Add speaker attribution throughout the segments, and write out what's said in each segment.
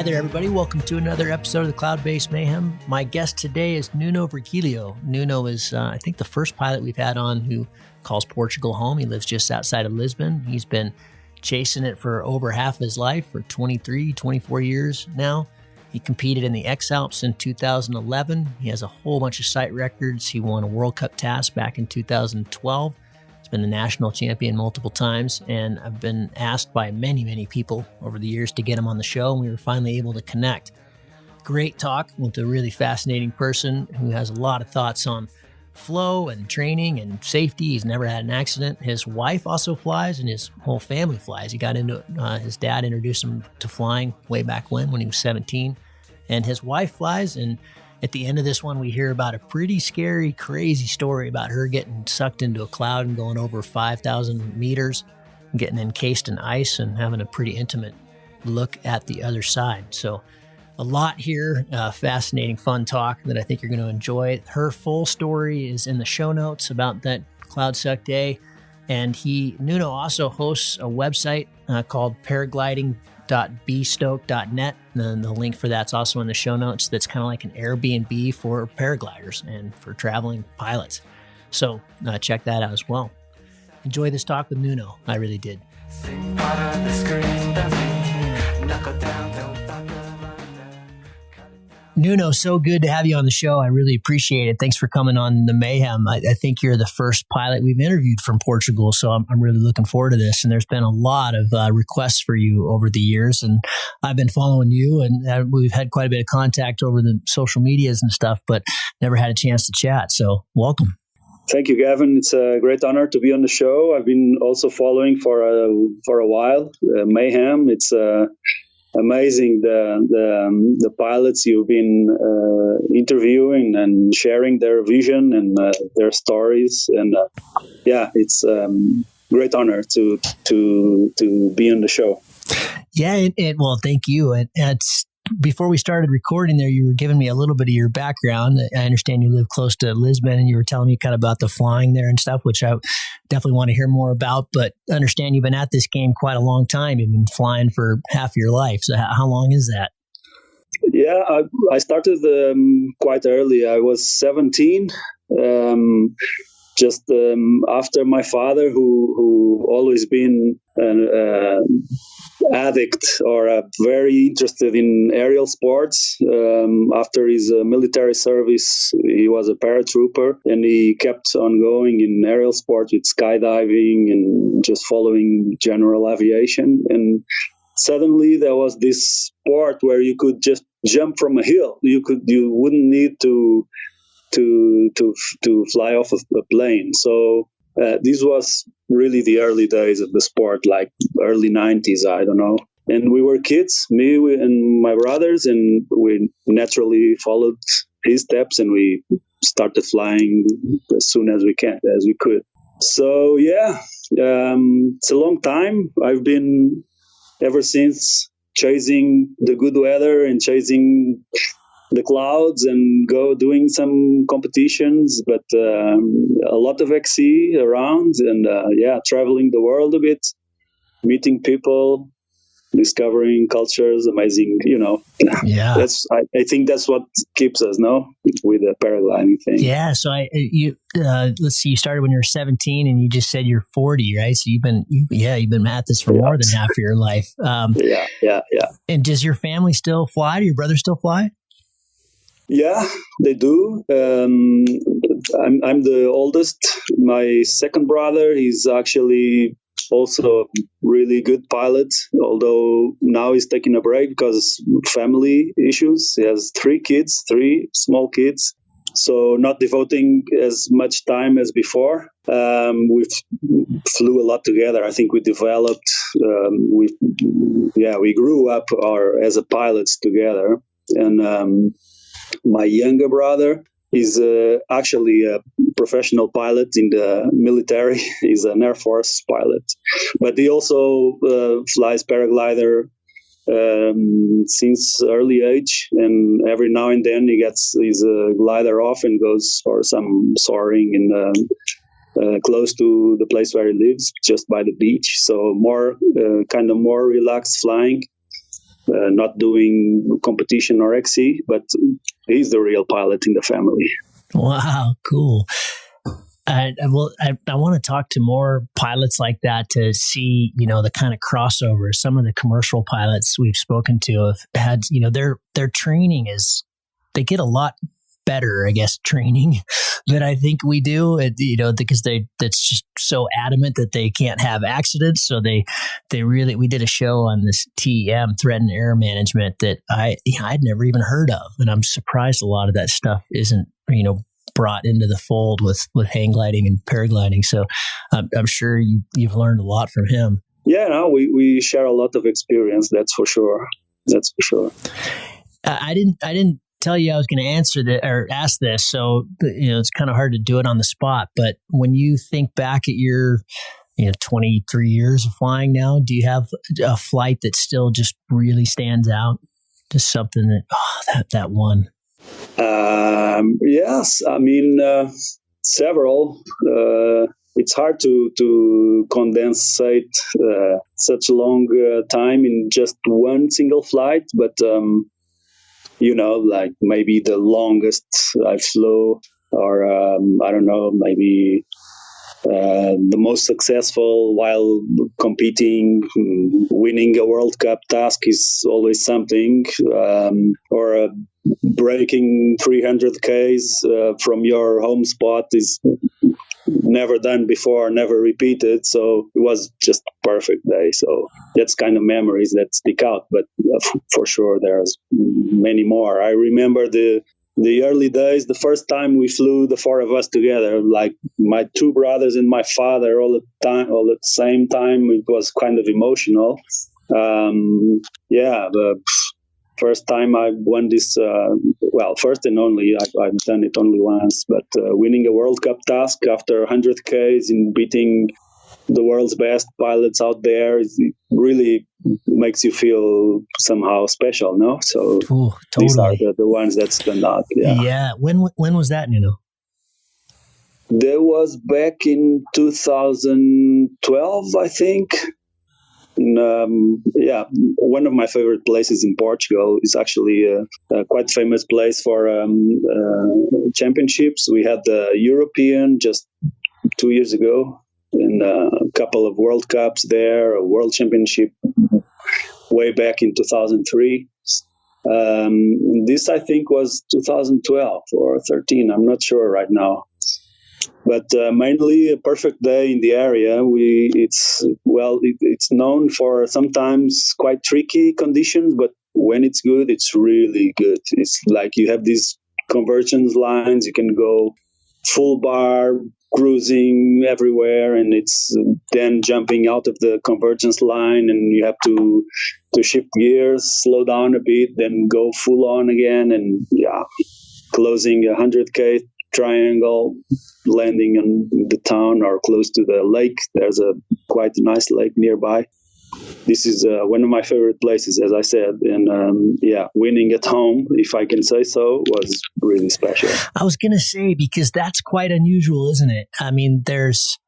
Speaker 1: Hi there, everybody. Welcome to another episode of the Cloud-Based Mayhem. My guest today is Nuno Virgílio. Nuno is, I think, the first pilot we've had on who calls Portugal home. He lives just outside of Lisbon. He's been chasing it for over half of his life, for 23, 24 years now. He competed in the X-Alps in 2011. He has a whole bunch of site records. He won a World Cup task back in 2012. He's been a national champion multiple times, and I've been asked by many people over the years to get him on the show, and we were finally able to connect. Great talk with a really fascinating person who has a lot of thoughts on flow and training and safety. He's never had an accident. His wife also flies, and his whole family flies. He got into his dad introduced him to flying way back when he was 17, and his wife flies. And at the end of this one, we hear about a pretty scary, crazy story about her getting sucked into a cloud and going over 5,000 meters, getting encased in ice and having a pretty intimate look at the other side. So a lot here, fascinating, fun talk that I think you're going to enjoy. Her full story is in the show notes about that cloud suck day. And Nuno also hosts a website called paragliding.bstoke.net. And the link for that's also in the show notes. That's kind of like an Airbnb for paragliders and for traveling pilots. So check that out as well. Enjoy this talk with Nuno. I really did. Nuno, so good to have you on the show. I really appreciate it. Thanks for coming on the Mayhem. I think you're the first pilot we've interviewed from Portugal, so I'm really looking forward to this. And there's been a lot of requests for you over the years, and I've been following you, and we've had quite a bit of contact over the social medias and stuff, but never had a chance to chat. So welcome.
Speaker 2: Thank you, Gavin. It's a great honor to be on the show. I've been also following for a while. Mayhem. It's amazing the pilots you've been interviewing and sharing their vision and their stories, and it's great honor to be on the show.
Speaker 1: Yeah, well, thank you. It's before we started recording there, you were giving me a little bit of your background. I understand you live close to Lisbon, and you were telling me kind of about the flying there and stuff, which I definitely want to hear more about. But I understand you've been at this game quite a long time. You've been flying for half your life. So how long is that?
Speaker 2: Yeah, I started quite early. I was 17. Just after my father, who always been an addict or very interested in aerial sports. After his military service, he was a paratrooper, and he kept on going in aerial sports with skydiving and just following general aviation. And suddenly there was this sport where you could just jump from a hill. You wouldn't need to fly off of a plane. So this was really the early days of the sport, like early 90s, I don't know. And we were kids, and my brothers, and we naturally followed his steps, and we started flying as soon as we could. So it's a long time. I've been ever since chasing the good weather and chasing the clouds and doing some competitions, but a lot of XC around, and traveling the world a bit, meeting people, discovering cultures, amazing, Yeah. I think that's what keeps us, with the paragliding thing.
Speaker 1: Yeah. So let's see, you started when you were 17, and you just said you're 40, right? So you've been at this for more than half of your life.
Speaker 2: Yeah.
Speaker 1: And does your family still fly? Do your brothers still fly?
Speaker 2: Yeah, they do. I'm the oldest. My second brother, he's actually also a really good pilot, although now he's taking a break because family issues. He has three small kids, so not devoting as much time as before. We flew a lot together. I think we developed, we grew up as a pilots together. And my younger brother is actually a professional pilot in the military. He's an Air Force pilot. But he also flies paraglider since early age. And every now and then he gets his glider off and goes for some soaring in close to the place where he lives, just by the beach. So more relaxed flying. not doing competition or XC, but he's the real pilot in the family.
Speaker 1: Wow, cool. I want to talk to more pilots like that to see, the kind of crossover. Some of the commercial pilots we've spoken to have had, their training they get a lot better, I guess, training than I think we do, because that's just so adamant that they can't have accidents. So we did a show on this TEM, threat and error management, that I'd never even heard of. And I'm surprised a lot of that stuff isn't, brought into the fold with hang gliding and paragliding. So I'm sure you've learned a lot from him.
Speaker 2: Yeah, no, we share a lot of experience. That's for sure.
Speaker 1: I didn't tell you I was going to answer that or ask this. So, it's kind of hard to do it on the spot, but when you think back at your, 23 years of flying now, do you have a flight that still just really stands out? Just something that one.
Speaker 2: Yes, I mean, several. It's hard to condense such a long time in just one single flight, but like maybe the longest I flew, or I don't know, maybe the most successful while competing, winning a World Cup task is always something, or breaking 300 Ks from your home spot is never done before, never repeated. So it was just a perfect day. So that's kind of memories that stick out. But for sure, there's many more. I remember the early days, the first time we flew, the four of us together, like my two brothers and my father all at the same time. It was kind of emotional. The first time I won this, first and only, I've done it only once, but winning a World Cup task after 100 Ks and beating the world's best pilots out there, it really makes you feel somehow special, no? So
Speaker 1: totally.
Speaker 2: These are the ones that stand out.
Speaker 1: Yeah. When was that, Nuno?
Speaker 2: That was back in 2012, I think. One of my favorite places in Portugal is actually a quite famous place for championships. We had the European just 2 years ago, and a couple of World Cups there, a World Championship way back in 2003. This, I think, was 2012 or 13. I'm not sure right now. But mainly a perfect day in the area. It's known for sometimes quite tricky conditions, but when it's good, it's really good. It's like you have these convergence lines. You can go full bar, cruising everywhere, and it's then jumping out of the convergence line, and you have to shift gears, slow down a bit, then go full on again, and closing 100K triangle, landing in the town or close to the lake. There's a quite nice lake nearby. This is one of my favorite places, as I said, and winning at home, if I can say so, was really special.
Speaker 1: I was going to say, because that's quite unusual, isn't it? I mean, there's,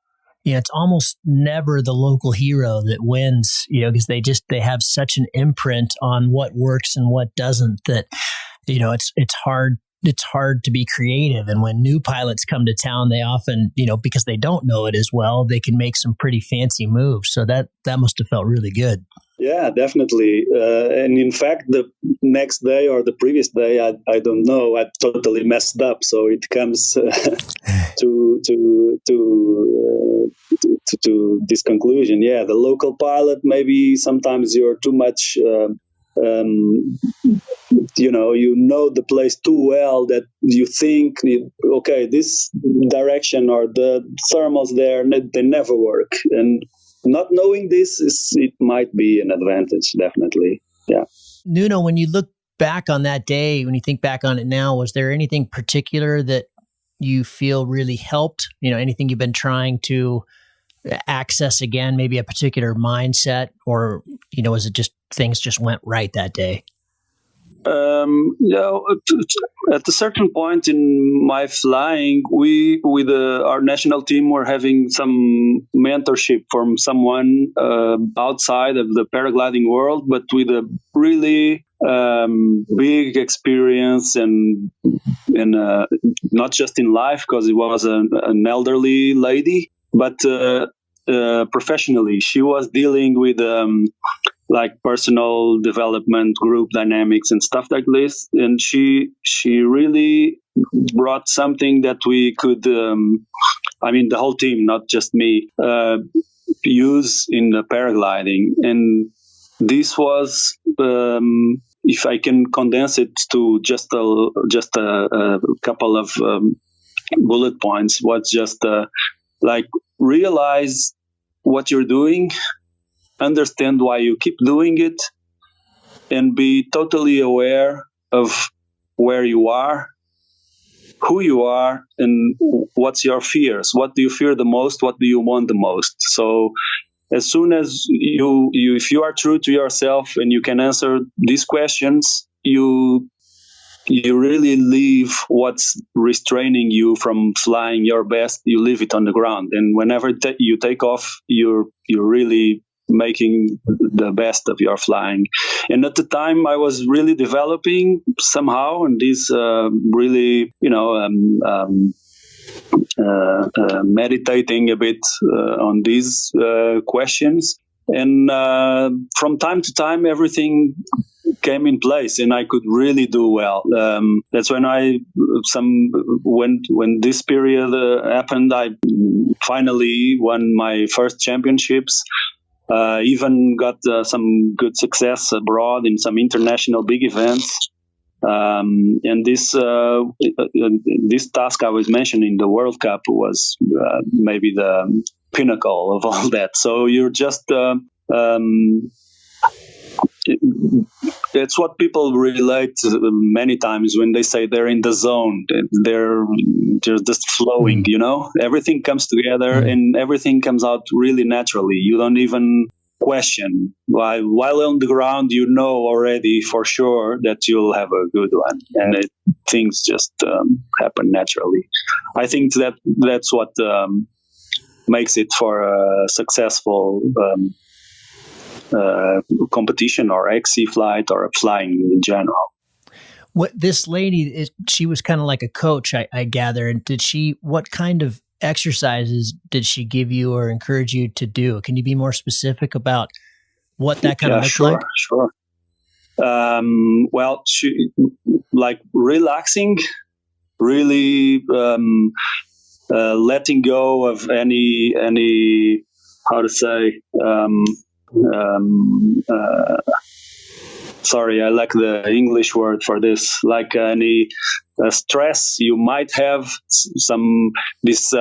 Speaker 1: it's almost never the local hero that wins, because they have such an imprint on what works and what doesn't, that, it's hard. It's hard to be creative. And when new pilots come to town, they often, because they don't know it as well, they can make some pretty fancy moves. So that must have felt really good.
Speaker 2: Yeah, definitely. And in fact, the next day or the previous day, I don't know, I totally messed up. So it comes to this conclusion. Yeah, the local pilot, maybe sometimes you're too much... you know the place too well that you think, okay, this direction or the thermals there, they never work. And not knowing this, it might be an advantage, definitely. Yeah.
Speaker 1: Nuno, when you look back on that day, when you think back on it now, was there anything particular that you feel really helped? Anything you've been trying to access again, maybe a particular mindset, or, was it just things just went right that day?
Speaker 2: Yeah, at a certain point in my flying, we with our national team were having some mentorship from someone outside of the paragliding world, but with a really big experience and not just in life, because it was an elderly lady, but professionally, she was dealing with like personal development, group dynamics, and stuff like this. And she really brought something that we could, the whole team, not just me, use in the paragliding. And this was, if I can condense it to just a couple of bullet points, was just like realize what you're doing, understand why you keep doing it, and be totally aware of where you are, who you are, and what's your fears. What do you fear the most? What do you want the most? So as soon as you if you are true to yourself and you can answer these questions, you really leave what's restraining you from flying your best. You leave it on the ground, and whenever you take off, you're really making the best of your flying. And at the time, I was really developing somehow, and this really, meditating a bit on these questions. And from time to time, everything came in place, and I could really do well. That's when when this period happened, I finally won my first championships. Even got some good success abroad in some international big events. And this task I was mentioning, the World Cup, was maybe the pinnacle of all that. So you're just it's what people relate to many times when they say they're in the zone. They're just flowing, everything comes together and everything comes out really naturally. You don't even question. While on the ground, you know already for sure that you'll have a good one, and things just happen naturally. I think that's what makes it for a successful competition or XC flight or flying in general.
Speaker 1: What this lady she was kind of like a coach, I gather. And what kind of exercises did she give you or encourage you to do? Can you be more specific about what that kind of looked like?
Speaker 2: Sure. Well, she like relaxing, really letting go of any how to say. Sorry, I lack the English word for this. Like any stress you might have, this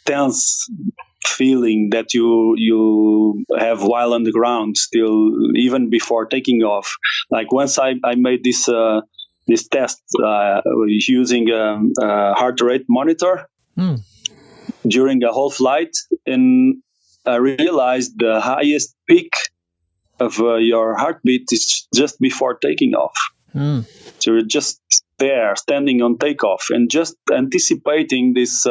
Speaker 2: tense feeling that you have while on the ground, still even before taking off. Like once I made this test using a heart rate monitor during a whole flight, and I realized the highest peak of your heartbeat is just before taking off. So you're just there, standing on takeoff, and just anticipating this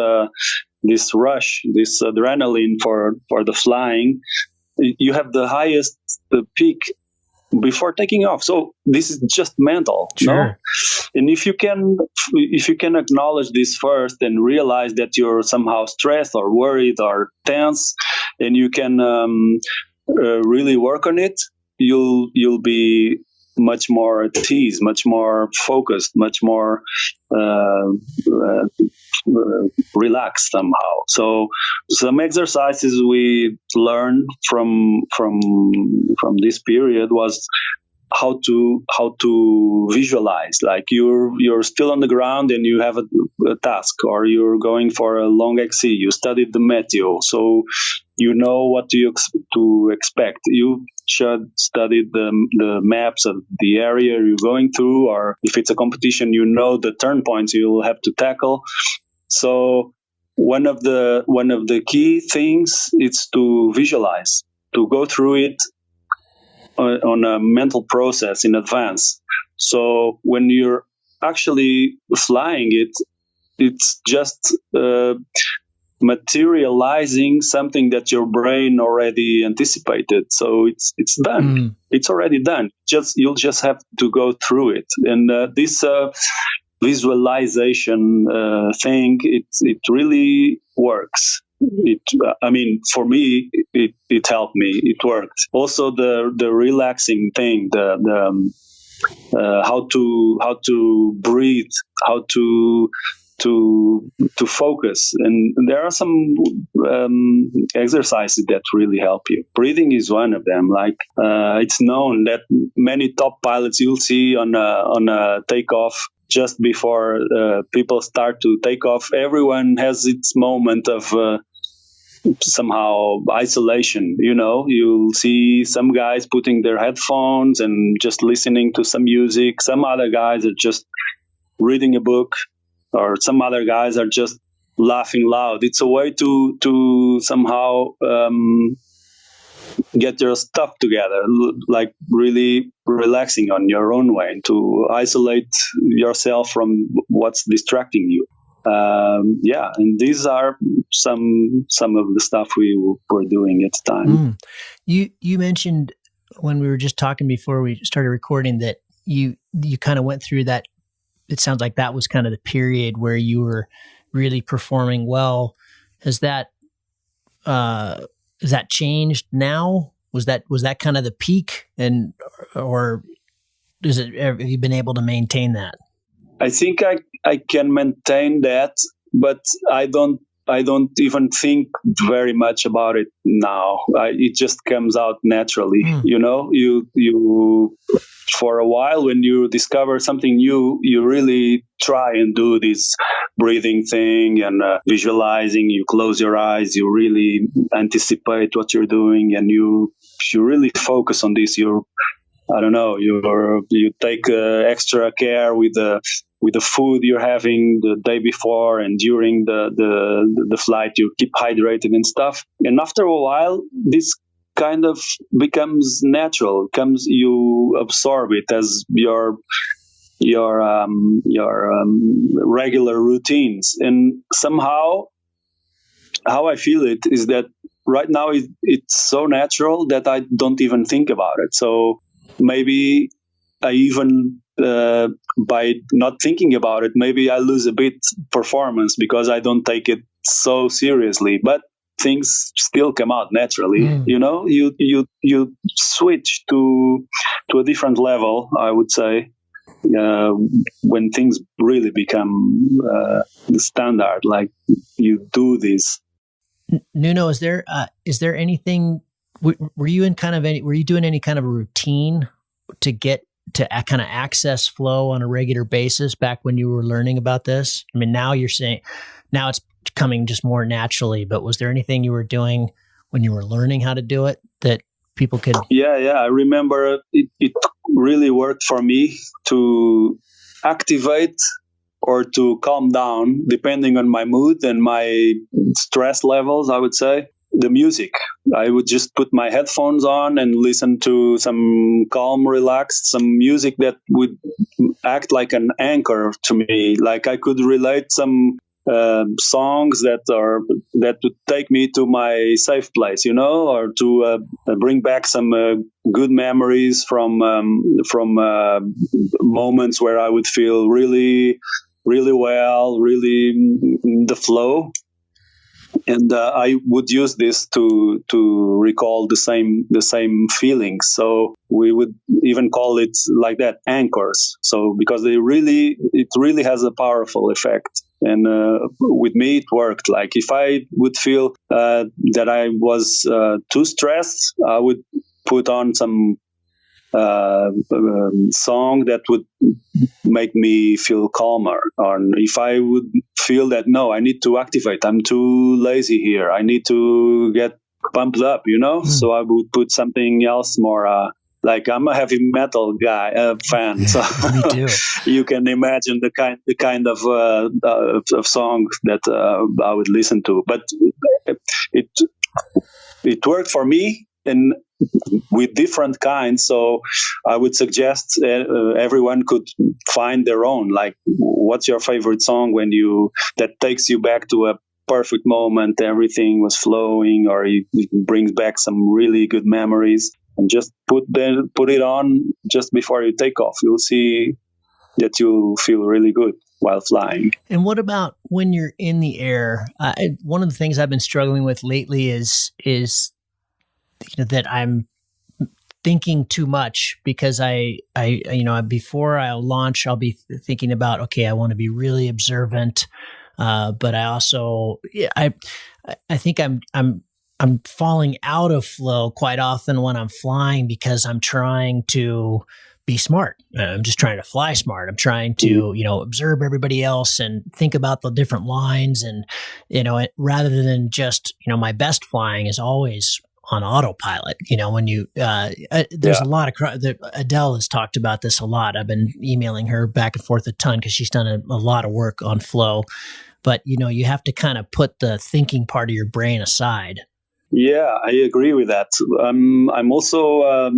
Speaker 2: rush, this adrenaline for the flying. You have the highest peak before taking off. So this is just mental, no? And if you can acknowledge this first and realize that you're somehow stressed or worried or tense, and you can really work on it, you'll be much more at ease, much more focused, much more relaxed somehow. So some exercises we learned from this period was how to visualize. Like you're still on the ground and you have a task, or you're going for a long XC. You studied the meteo, so you know what to expect. You should study the maps of the area you're going through, or if it's a competition, you know the turn points you'll have to tackle. So one of the key things is to visualize, to go through it on a mental process in advance. So when you're actually flying it, it's just materializing something that your brain already anticipated. So it's done. It's already done. You'll just have to go through it. And this visualization thing, it really works. For me, it helped me. It worked. Also, the relaxing thing, the how to breathe, how to focus, and there are some exercises that really help you. Breathing is one of them. Like it's known that many top pilots you'll see on a takeoff, just before people start to take off, everyone has its moment of somehow isolation. You'll see some guys putting their headphones and just listening to some music. Some other guys are just reading a book, or some other guys are just laughing loud. It's a way to somehow get your stuff together, like really relaxing on your own way, to isolate yourself from what's distracting you. And these are some of the stuff we were doing at the time.
Speaker 1: You mentioned when we were just talking before we started recording that you kind of went through that. It sounds like that was kind of the period where you were really performing well. Has that changed now? Was that kind of the peak, or have you been able to maintain that?
Speaker 2: I think I can maintain that, but I don't even think very much about it now. It just comes out naturally. You for a while, when you discover something new, you really try and do this breathing thing and visualizing. You close your eyes, you really anticipate what you're doing, and you really focus on this. You take extra care with the food you're having the day before, and during the flight you keep hydrated and stuff. And after a while, this kind of becomes natural. You absorb it as your regular routines. And somehow, how I feel it is that right now it's so natural that I don't even think about it. So maybe I even by not thinking about it, maybe I lose a bit performance because I don't take it so seriously. But things still come out naturally. You switch to a different level, I would say, when things really become the standard. Like you do this.
Speaker 1: Nuno, is there anything? Were you doing any kind of a routine to get to kind of access flow on a regular basis back when you were learning about this? I mean, now you're saying now it's coming just more naturally, but was there anything you were doing when you were learning how to do it that people could?
Speaker 2: Yeah. I remember it really worked for me to activate or to calm down, depending on my mood and my stress levels, I would say. The music. I would just put my headphones on and listen to some calm, relaxed, some music that would act like an anchor to me. Like I could relate some songs that would take me to my safe place, or to bring back some good memories from moments where I would feel really, really well, really in the flow. And I would use this to recall the same feelings. So we would even call it like that, anchors. So because it really has a powerful effect. And with me, it worked. Like if I would feel that I was too stressed, I would put on some song that would make me feel calmer. Or if I would feel that, no, I need to activate, I'm too lazy here, I need to get pumped up, so I would put something else more like I'm a heavy metal fan, so
Speaker 1: Me too.
Speaker 2: You can imagine the kind of song that I would listen to. But it worked for me. and with different kinds. So I would suggest everyone could find their own. Like, what's your favorite song that takes you back to a perfect moment, everything was flowing, or it brings back some really good memories, and just put it on just before you take off. You'll see that you feel really good while flying.
Speaker 1: And what about when you're in the air? One of the things I've been struggling with lately is that I'm thinking too much, because I before I'll launch, I'll be thinking about, okay, I want to be really observant. But I also, I think I'm falling out of flow quite often when I'm flying, because I'm trying to be smart. I'm just trying to fly smart. I'm trying to, observe everybody else and think about the different lines, and, rather than just, my best flying is always on autopilot. When you, there's a lot of, Adele has talked about this a lot. I've been emailing her back and forth a ton, because she's done a lot of work on flow. But, you have to kind of put the thinking part of your brain aside.
Speaker 2: Yeah, I agree with that. I'm also a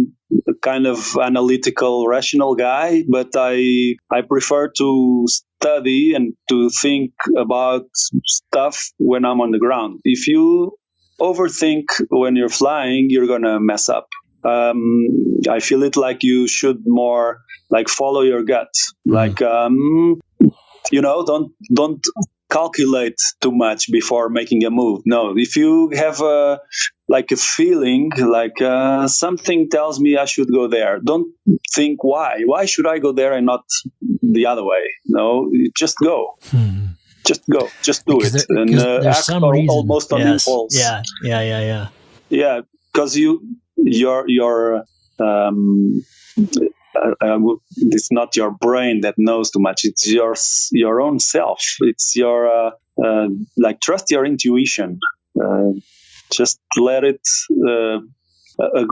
Speaker 2: kind of analytical, rational guy, but I prefer to study and to think about stuff when I'm on the ground. If you overthink when you're flying, you're going to mess up. I feel it like you should more like follow your gut. Like, don't calculate too much before making a move. No, if you have a feeling, something tells me I should go there, don't think why should I go there and not the other way. No, just go. Just go, just do it, and act almost on impulse. Yeah, because it's not your brain that knows too much. It's your own self. It's your trust your intuition. Just let it. A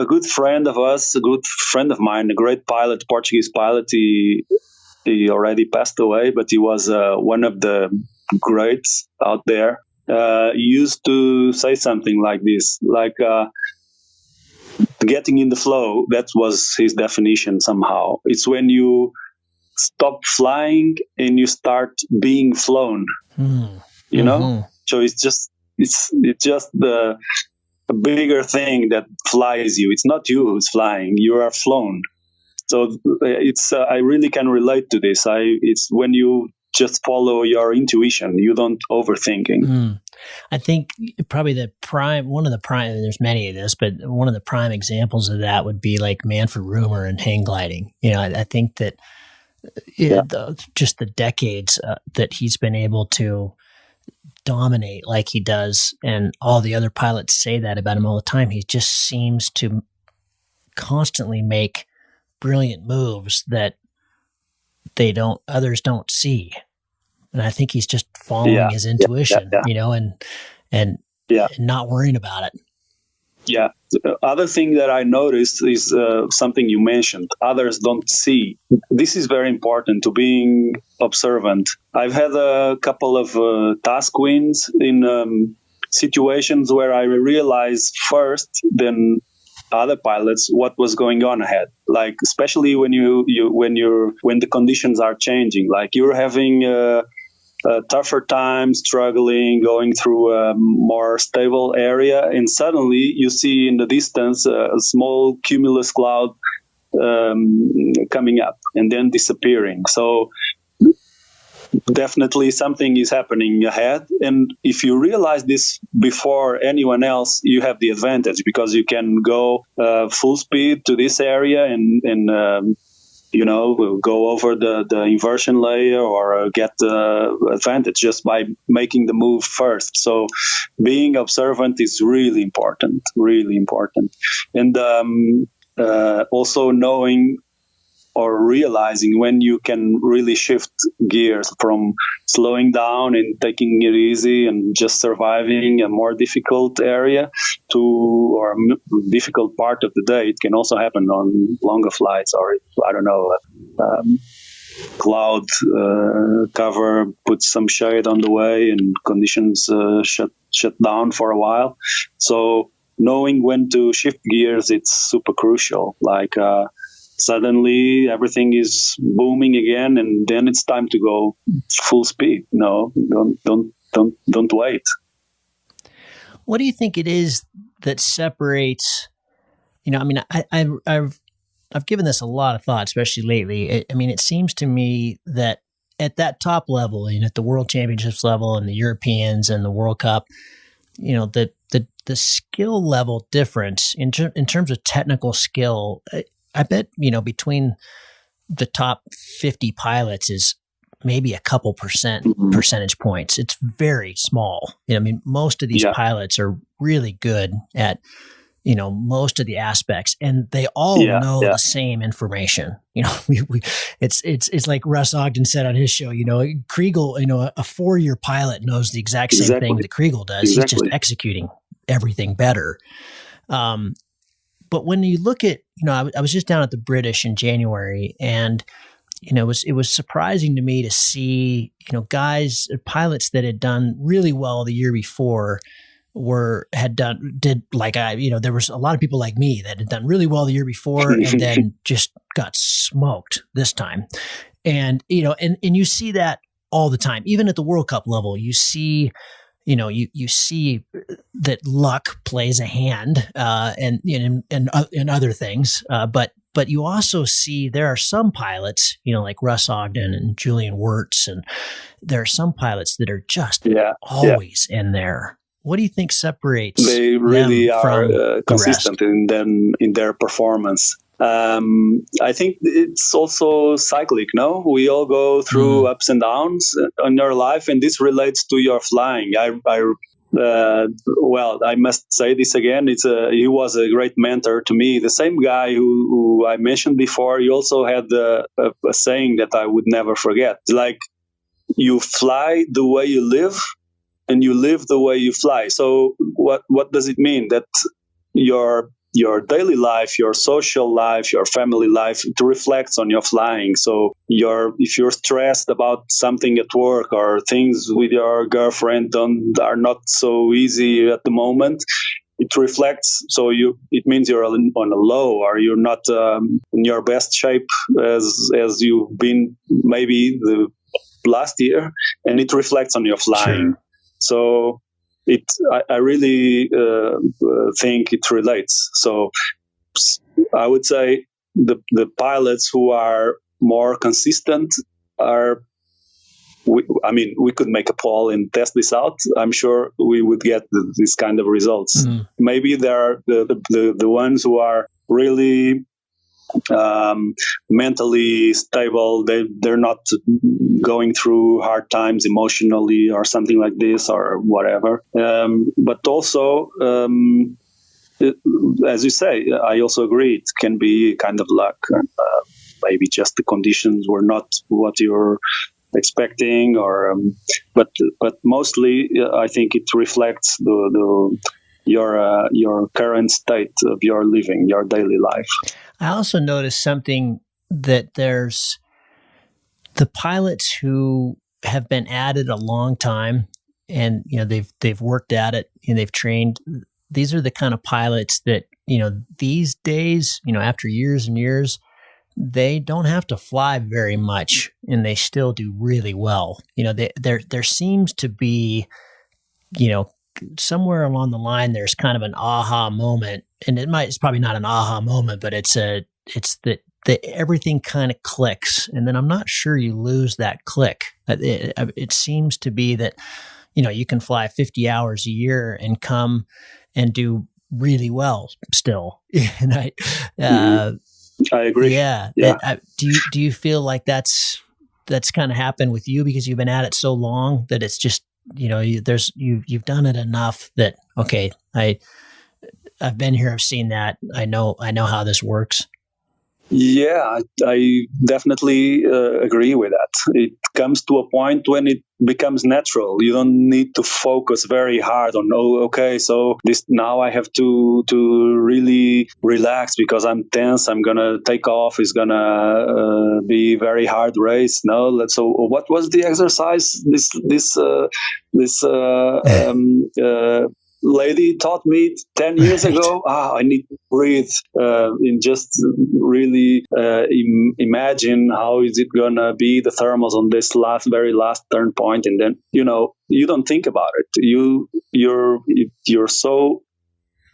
Speaker 2: good friend of us, a good friend of mine, a great pilot, Portuguese pilot. He already passed away, but he was one of the greats out there. He used to say something like this, getting in the flow. That was his definition somehow. It's when you stop flying and you start being flown. You know? So it's just a bigger thing that flies you. It's not you who's flying. You are flown. So it's I really can relate to this. It's when you just follow your intuition. You don't overthinking.
Speaker 1: I think probably one of the prime, there's many of this, but one of the prime examples of that would be like Manfred Rumer and hang gliding. I think that just the decades that he's been able to dominate like he does, and all the other pilots say that about him all the time. He just seems to constantly make brilliant moves that others don't see. And I think he's just following his intuition, and not worrying about it.
Speaker 2: Yeah. The other thing that I noticed is something you mentioned. Others don't see. This is very important, to being observant. I've had a couple of task wins in situations where I realized first than other pilots what was going on ahead. Like, especially when when the conditions are changing, like you're having a tougher time, struggling, going through a more stable area, and suddenly you see in the distance a small cumulus cloud coming up and then disappearing. So definitely something is happening ahead, and if you realize this before anyone else, you have the advantage, because you can go full speed to this area and go over the inversion layer, or get the advantage just by making the move first. So being observant is really important, and also knowing or realizing when you can really shift gears from slowing down and taking it easy and just surviving a more difficult area or difficult part of the day. It can also happen on longer flights, or cloud cover puts some shade on the way and conditions shut down for a while. So knowing when to shift gears, it's super crucial. Like suddenly everything is booming again, and then it's time to go full speed. No, don't wait.
Speaker 1: What do you think it is that separates? I mean, I've given this a lot of thought, especially lately. It seems to me that at that top level, at the World Championships level and the Europeans and the World Cup, the skill level difference in terms of technical skill, I bet, between the top 50 pilots is maybe a couple percentage points. It's very small. Most of these pilots are really good at, most of the aspects, and they all know the same information. It's like Russ Ogden said on his show, Kriegel, a 4-year pilot knows the exact same thing that Kriegel does. Exactly. He's just executing everything better. But when you look at, I was just down at the British in January, and it was surprising to me to see, pilots that had done really well the year before there was a lot of people like me that had done really well the year before and then just got smoked this time. And, and you see that all the time, even at the World Cup level. You see, you see that luck plays a hand, and other things. But you also see there are some pilots, like Russ Ogden and Julian Wirtz, and there are some pilots that are just always in there. What do you think separates
Speaker 2: They really
Speaker 1: them
Speaker 2: are
Speaker 1: from
Speaker 2: consistent in their performance. I think it's also cyclic, no? We all go through ups and downs in our life, and this relates to your flying. I must say this again. He was a great mentor to me. The same guy who I mentioned before, he also had a saying that I would never forget. Like, you fly the way you live, and you live the way you fly. So what does it mean? That your daily life, your social life, your family life, it reflects on your flying. So if you're stressed about something at work, or things with your girlfriend are not so easy at the moment, it reflects. So it means you're on a low, or you're not in your best shape as you've been maybe the last year, and it reflects on your flying. Sure. So I really think it relates. So I would say the pilots who are more consistent we could make a poll and test this out. I'm sure we would get this kind of results. Mm-hmm. Maybe there are the ones who are really mentally stable. They're not going through hard times emotionally or something like this or whatever. But also, as you say, I also agree, it can be kind of luck. Maybe just the conditions were not what you're expecting, or but mostly I think it reflects your current state of your living, your daily life.
Speaker 1: I also noticed something, that there's the pilots who have been at it a long time, and they've worked at it and they've trained. These are the kind of pilots that these days, after years and years, they don't have to fly very much, and they still do really well. There seems to be, somewhere along the line, there's kind of an aha moment, and it's probably not an aha moment, but it's that everything kind of clicks, and then I'm not sure you lose that click. It seems to be that, you can fly 50 hours a year and come and do really well still. And
Speaker 2: I agree.
Speaker 1: Yeah. Do you feel like that's kind of happened with you because you've been at it so long that it's just, you've done it enough that, okay, I've been here, I've seen that, I know how this works?
Speaker 2: Yeah, I definitely agree with that. It comes to a point when it becomes natural. You don't need to focus very hard on, so this now I have to really relax because I'm tense. I'm gonna take off. It's gonna be very hard race. No, so what was the exercise? lady taught me 10 years ago. I need to breathe and just really imagine how is it gonna be the thermals on this very last turn point, and then you don't think about it. You're so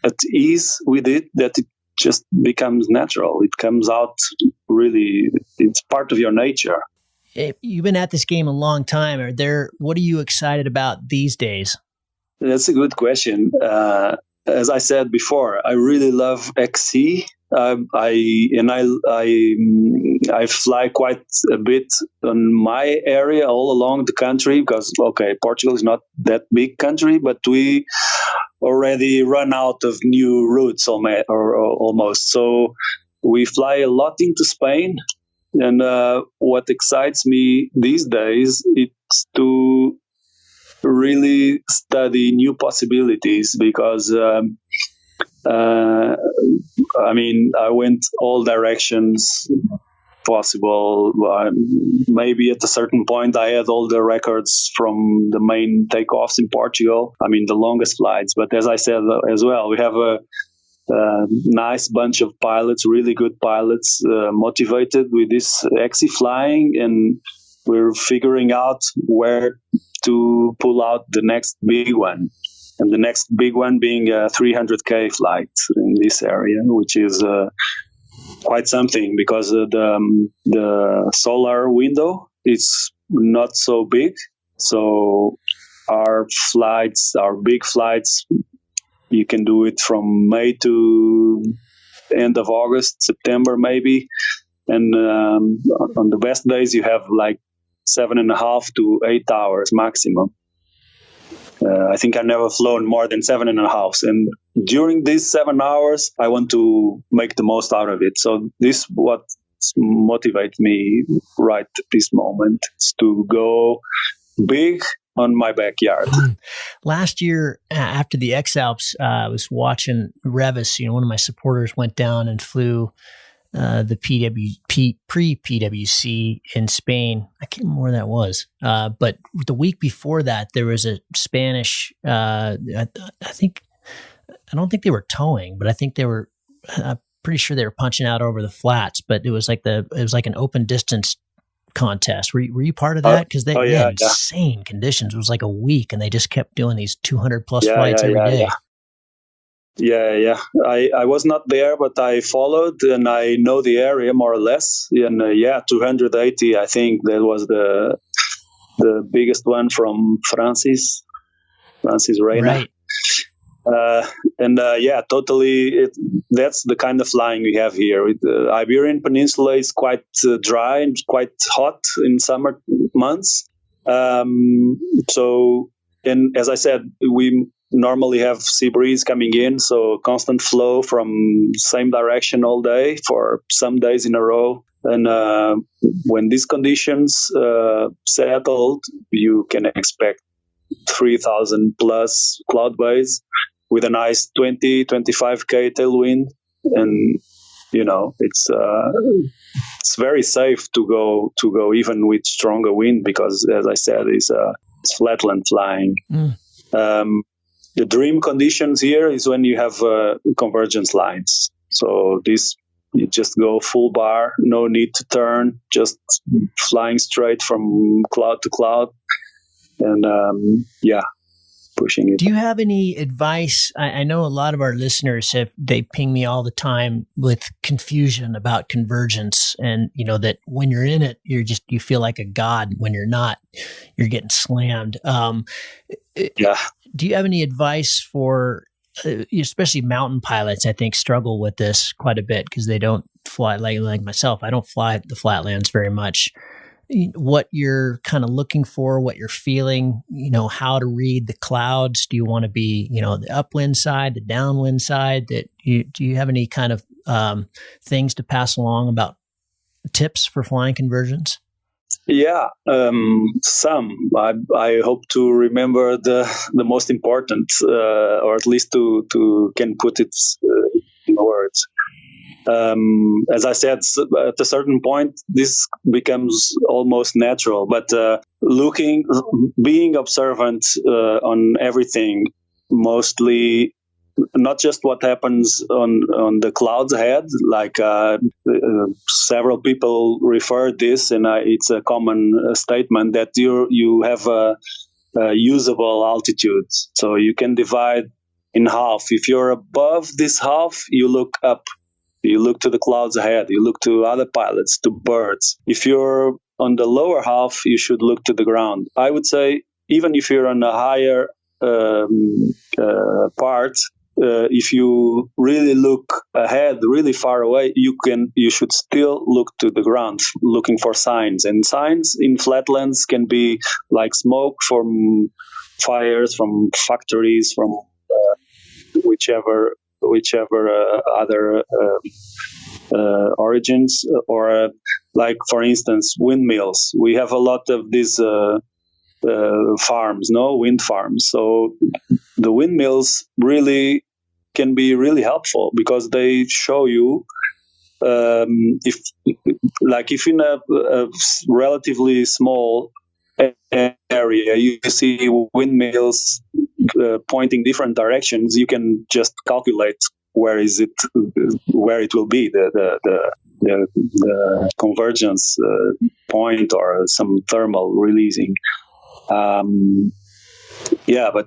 Speaker 2: at ease with it that it just becomes natural. It comes out really. It's part of your nature.
Speaker 1: You've been at this game a long time. What are you excited about these days?
Speaker 2: That's a good question. As I said before, I really love XC. I fly quite a bit on my area all along the country because Portugal is not that big country, but we already run out of new routes almost. So we fly a lot into Spain. And what excites me these days is to really study new possibilities because, I went all directions possible. Maybe at a certain point I had all the records from the main takeoffs in Portugal. The longest flights. But as I said as well, we have a nice bunch of pilots, really good pilots, motivated with this XC flying, and we're figuring out where to pull out the next big one. And the next big one being a 300K flight in this area, which is quite something because the solar window is not so big. So our big flights, you can do it from May to end of August, September maybe. And on the best days, you have like 7.5 to 8 hours maximum. I think I've never flown more than 7.5. And during these 7 hours, I want to make the most out of it. So this what motivates me right at this moment, is to go big on my backyard.
Speaker 1: Last year, after the X-Alps, I was watching Revis. One of my supporters went down and flew the pre-PWC in Spain. I can't remember where that was. But the week before that, there was a Spanish, I don't think they were towing, but I think they were, I'm pretty sure they were punching out over the flats, but it was like an open distance contest. Were you part of that? Because they had insane conditions. It was like a week, and they just kept doing these 200 plus flights every day.
Speaker 2: Yeah. I was not there, but I followed and I know the area more or less. And 280, I think that was the biggest one from Francis Reina.
Speaker 1: Right.
Speaker 2: Totally. That's the kind of flying we have here. The Iberian Peninsula is quite dry and quite hot in summer months. And as I said, we normally have sea breeze coming in, so constant flow from same direction all day for some days in a row. And when these conditions settled, you can expect 3,000 plus cloud base with a nice 20-25K tailwind. And it's very safe to go even with stronger wind because, as I said, it's flatland flying. The dream conditions here is when you have convergence lines. So you just go full bar, no need to turn, just flying straight from cloud to cloud. And pushing it.
Speaker 1: Do you have any advice? I know a lot of our listeners they ping me all the time with confusion about convergence, and that when you're in it, you feel like a god. When you're not, you're getting slammed. Do you have any advice for, especially mountain pilots? I think struggle with this quite a bit because they don't fly like myself. I don't fly the flatlands very much. What you're kind of looking for, what you're feeling, how to read the clouds. Do you want to be, the upwind side, the downwind side? Do you have any kind of things to pass along about tips for flying convergence?
Speaker 2: Yeah, some. I hope to remember the most important, or at least to can put it in words. As I said, at a certain point, this becomes almost natural. But being observant on everything, mostly not just what happens on the clouds ahead, like several people refer this, and it's a common statement that you have a usable altitude. So you can divide in half. If you're above this half, you look up. You look to the clouds ahead. You look to other pilots, to birds. If you're on the lower half, you should look to the ground. I would say even if you're on a higher part, if you really look ahead, really far away, you should still look to the ground, looking for signs. And signs in flatlands can be like smoke from fires, from factories, from whichever other origins, or like, for instance, windmills. We have a lot of these farms, wind farms. So the windmills really can be really helpful because they show you if in a relatively small area you see windmills pointing different directions, you can just calculate where it will be the convergence point or some thermal releasing. But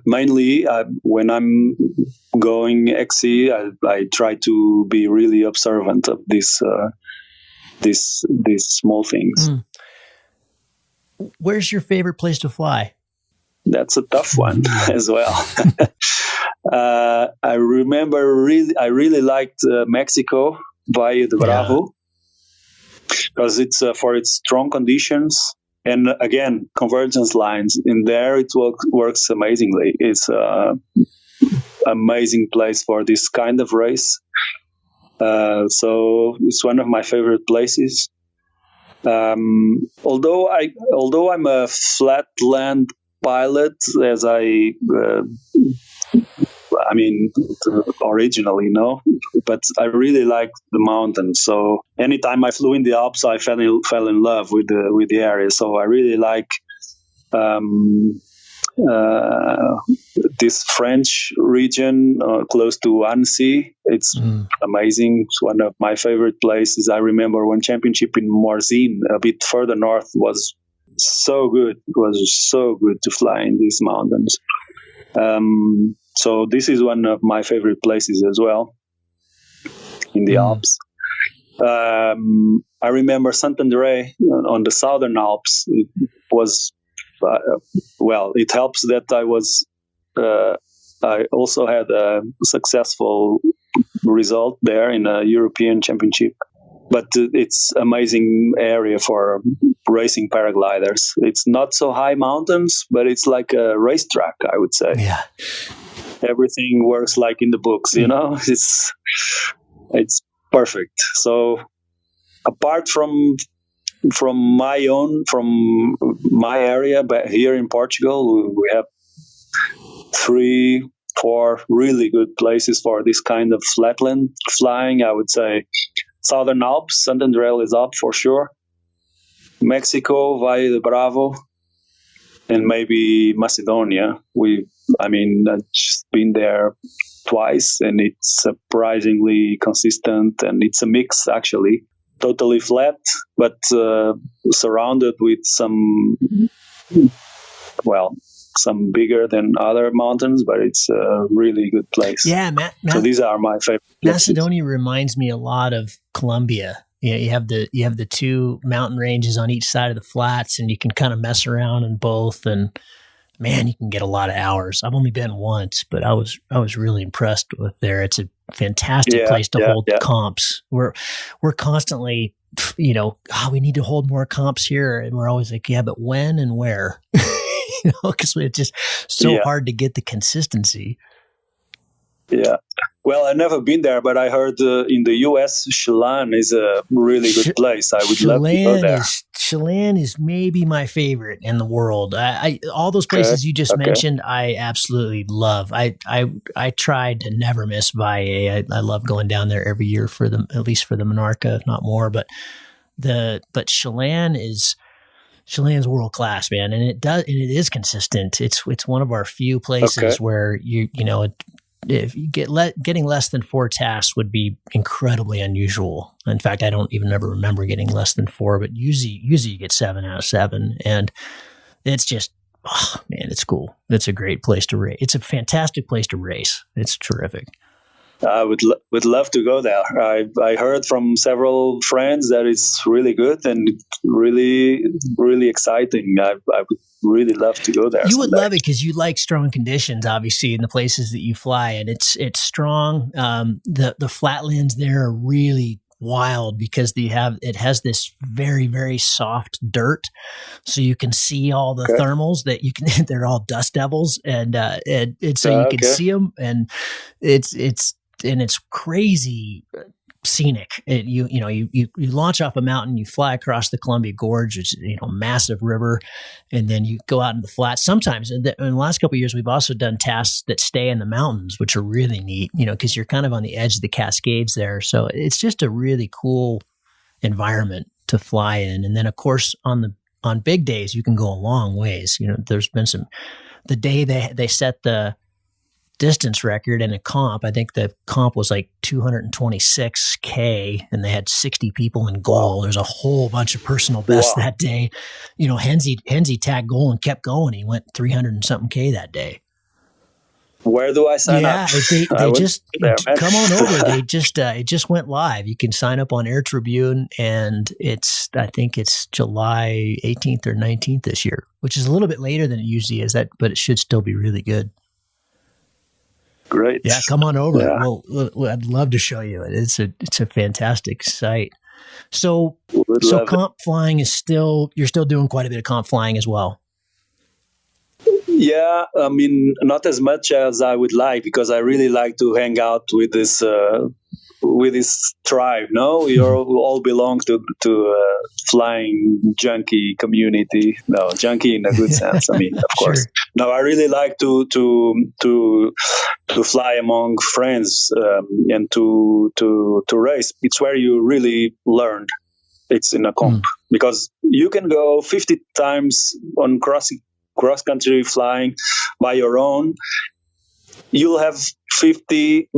Speaker 2: mainly when I'm going XC, I try to be really observant of these small things.
Speaker 1: Where's your favorite place to fly?
Speaker 2: That's a tough one as well. I remember I really liked Mexico, Valle de Bravo, because it's for its strong conditions. And again, convergence lines in there, it works amazingly. It's an amazing place for this kind of race. So it's one of my favorite places. Although I'm a flatland pilot, as originally, but I really like the mountains. So anytime I flew in the Alps, I fell in love with the area. So I really like this French region close to Annecy. It's amazing. It's one of my favorite places. I remember one championship in Morzine, a bit further north, was so good. It was so good to fly in these mountains. So this is one of my favorite places as well in the Alps. I remember Saint-André on the Southern Alps. It was, it helps that I also had a successful result there in a European championship. But it's amazing area for racing paragliders. It's not so high mountains, but it's like a racetrack, I would say.
Speaker 1: Yeah.
Speaker 2: Everything works like in the books, It's perfect. So apart from my area, but here in Portugal, we have 3-4 really good places for this kind of flatland flying. I would say Southern Alps, Saint-André is up for sure. Mexico, Valle de Bravo, and maybe Macedonia. I've just been there twice, and it's surprisingly consistent, and it's a mix actually. Totally flat, but surrounded with some bigger than other mountains, but it's a really good place.
Speaker 1: Yeah,
Speaker 2: so these are my favorite places.
Speaker 1: Macedonia reminds me a lot of Colombia. You have the two mountain ranges on each side of the flats, and you can kind of mess around in both. And man, you can get a lot of hours. I've only been once, but I was really impressed with there. It's a fantastic place to hold comps. We're constantly, we need to hold more comps here, and we're always like, yeah, but when and where? Because it's just so hard to get the consistency.
Speaker 2: Yeah. Well, I've never been there, but I heard in the U.S., Chelan is a really good place. I would love to go there.
Speaker 1: Chelan is maybe my favorite in the world. All those places you just mentioned, I absolutely love. I tried to never miss Valle. I love going down there every year at least for the Monarca, if not more. But Chelan is Cheyenne's world class, man, and it is consistent. It's one of our few places where if you getting less than 4 tasks would be incredibly unusual. In fact, I don't even ever remember getting less than 4, but usually you get 7 out of 7, and it's just, oh man, it's cool. It's a great place to race. It's a fantastic place to race. It's terrific.
Speaker 2: I would love to go there. I heard from several friends that it's really good and really, really exciting. I would really love to go there.
Speaker 1: You would love it because you like strong conditions, obviously, in the places that you fly, and it's strong. The flatlands there are really wild because it has this very, very soft dirt, so you can see all the thermals that you can. They're all dust devils, and so you can see them, and it's crazy scenic. You launch off a mountain, you fly across the Columbia Gorge, which is a massive river, and then you go out into the flats. Sometimes in the last couple of years, we've also done tasks that stay in the mountains, which are really neat. Because you're kind of on the edge of the Cascades there, so it's just a really cool environment to fly in. And then, of course, on big days, you can go a long ways. There's been the day they set the distance record in a comp. I think the comp was like 226K, and they had 60 people in goal. There's a whole bunch of personal bests that day. Henze tagged goal and kept going. He went 300 and something K that day.
Speaker 2: Where do I sign up?
Speaker 1: They just come on over. It just went live. You can sign up on Air Tribune, and I think it's July 18th or 19th this year, which is a little bit later than it usually is. But it should still be really good.
Speaker 2: Great.
Speaker 1: Yeah, come on over. Yeah. Well, I'd love to show you it. It's a fantastic site. So comp flying you're still doing quite a bit of comp flying as well.
Speaker 2: Yeah, I mean, not as much as I would like, because I really like to hang out with this tribe. No, we all belong to flying junkie community. No, junkie in a good sense. I mean, of course.
Speaker 1: Sure.
Speaker 2: No, I really like to fly among friends and to race. It's where you really learn. It's in a comp because you can go 50 times on cross country flying by your own. You'll have 50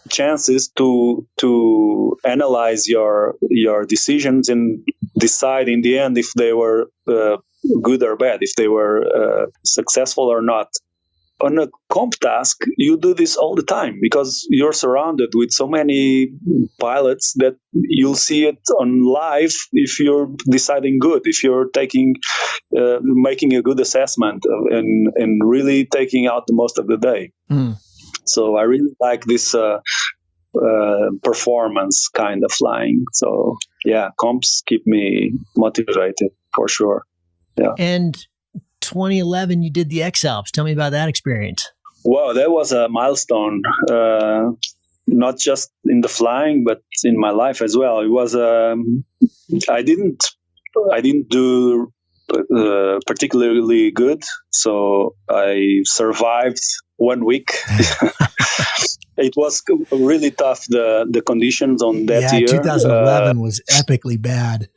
Speaker 2: chances to analyze your decisions and decide in the end if they were good or bad, if they were successful or not. On a comp task, you do this all the time because you're surrounded with so many pilots that you'll see it on live if you're deciding good, if you're making a good assessment and really taking out the most of the day. So I really like this performance kind of flying. So yeah, comps keep me motivated for sure. Yeah.
Speaker 1: And 2011, you did the X-Alps. Tell me about that experience.
Speaker 2: Wow, that was a milestone, not just in the flying, but in my life as well. It was, I didn't do particularly good, so I survived 1 week. It was really tough, the conditions on that year.
Speaker 1: 2011 was epically bad.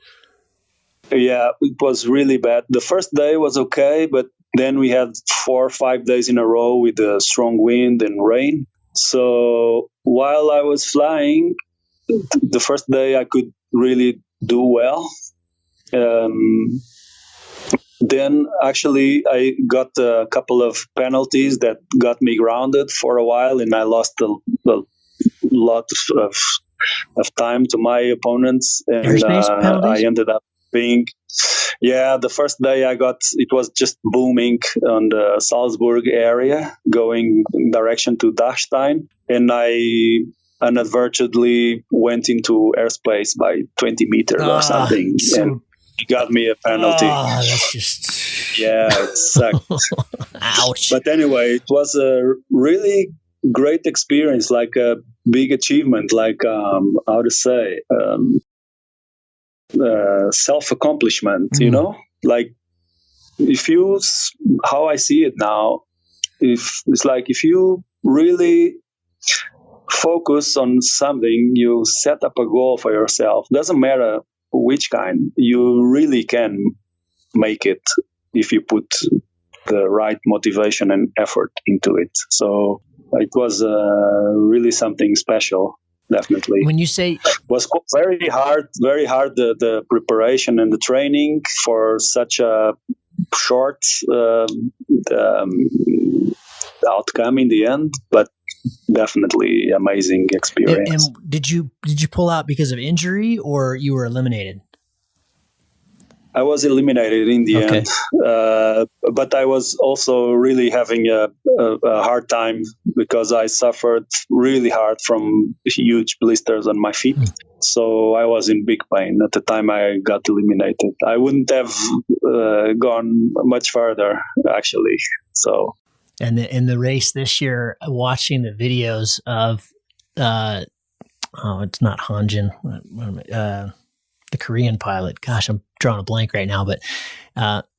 Speaker 2: Yeah, it was really bad. The first day was okay, but then we had 4 or 5 days in a row with a strong wind and rain. So while I was flying, the first day I could really do well. Then actually I got a couple of penalties that got me grounded for a while, and I lost a lot of time to my opponents. And
Speaker 1: airspace penalties?
Speaker 2: I ended up the first day it was just booming on the Salzburg area, going in direction to Dachstein, and I inadvertently went into airspace by 20 meters or something, and it got me a penalty.
Speaker 1: That's just...
Speaker 2: Yeah, it sucked.
Speaker 1: Ouch.
Speaker 2: But anyway, it was a really great experience, like a big achievement, like how to say... self-accomplishment, like how I see it now, if you really focus on something, you set up a goal for yourself, doesn't matter which kind, you really can make it if you put the right motivation and effort into it. So it was really something special. Definitely.
Speaker 1: When you say
Speaker 2: was very hard, the preparation and the training for such a short outcome in the end, but definitely amazing experience.
Speaker 1: And did you pull out because of injury or you were eliminated?
Speaker 2: I was eliminated in the end, but I was also really having a hard time because I suffered really hard from huge blisters on my feet. So I was in big pain at the time I got eliminated. I wouldn't have gone much further, actually. So.
Speaker 1: And in the race this year, watching the videos of, it's not Hanjin, the Korean pilot. Gosh, I'm drawing a blank right now, but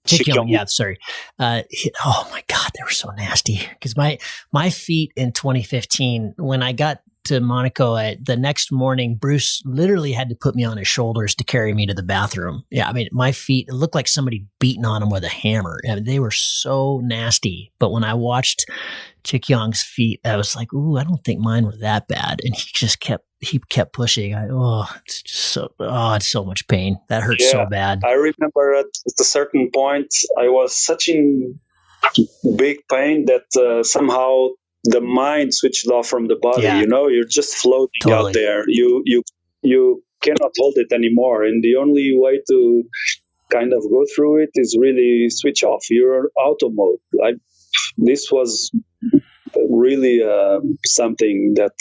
Speaker 1: Chikyong, yeah, sorry. Oh my God, they were so nasty. Because my feet in 2015, when I got to Monaco, the next morning, Bruce literally had to put me on his shoulders to carry me to the bathroom. Yeah, I mean, my feet, it looked like somebody beating on them with a hammer. I mean, they were so nasty. But when I watched Chikyong's feet, I was like, ooh, I don't think mine were that bad. And he just kept pushing. It's so much pain. That hurts so bad.
Speaker 2: I remember at a certain point, I was such in big pain that somehow the mind switched off from the body. Yeah. You're just floating out there. You cannot hold it anymore. And the only way to kind of go through it is really switch off. You're auto mode. This was really something that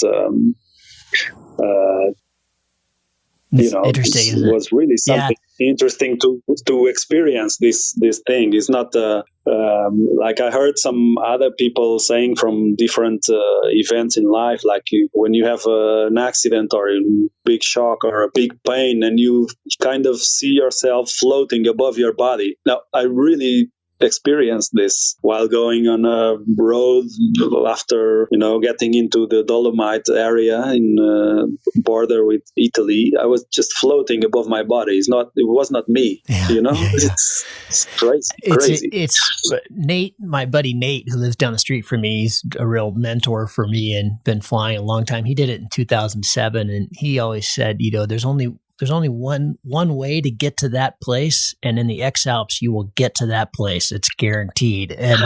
Speaker 1: interesting,
Speaker 2: it was really something interesting to experience this thing. It's not like I heard some other people saying from different events in life, like when you have an accident or a big shock or a big pain and you kind of see yourself floating above your body. Now, I really experienced this while going on a road after getting into the Dolomite area in border with Italy. I was just floating above my body. It was not me. It's crazy.
Speaker 1: It's Nate, my buddy Nate, who lives down the street from me. He's a real mentor for me and been flying a long time. He did it in 2007, and he always said, there's only one way to get to that place, and in the X-Alps you will get to that place. It's guaranteed. And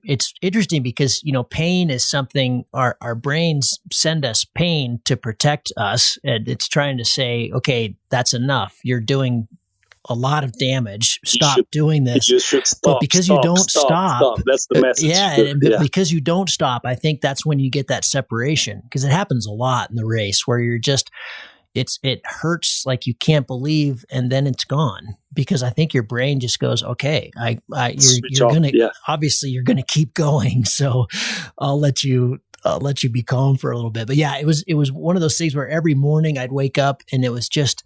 Speaker 1: it's interesting because pain is something our brains send us pain to protect us, and it's trying to say, okay, that's enough. You're doing a lot of damage. Stop doing this.
Speaker 2: You should stop.
Speaker 1: But because you don't stop.
Speaker 2: That's the message.
Speaker 1: Because you don't stop, I think that's when you get that separation, because it happens a lot in the race where you're just, it hurts like you can't believe, and then it's gone, because I think your brain just goes, okay, you're going to, obviously you're going to keep going. So I'll let you be calm for a little bit. But yeah, it was one of those things where every morning I'd wake up and it was just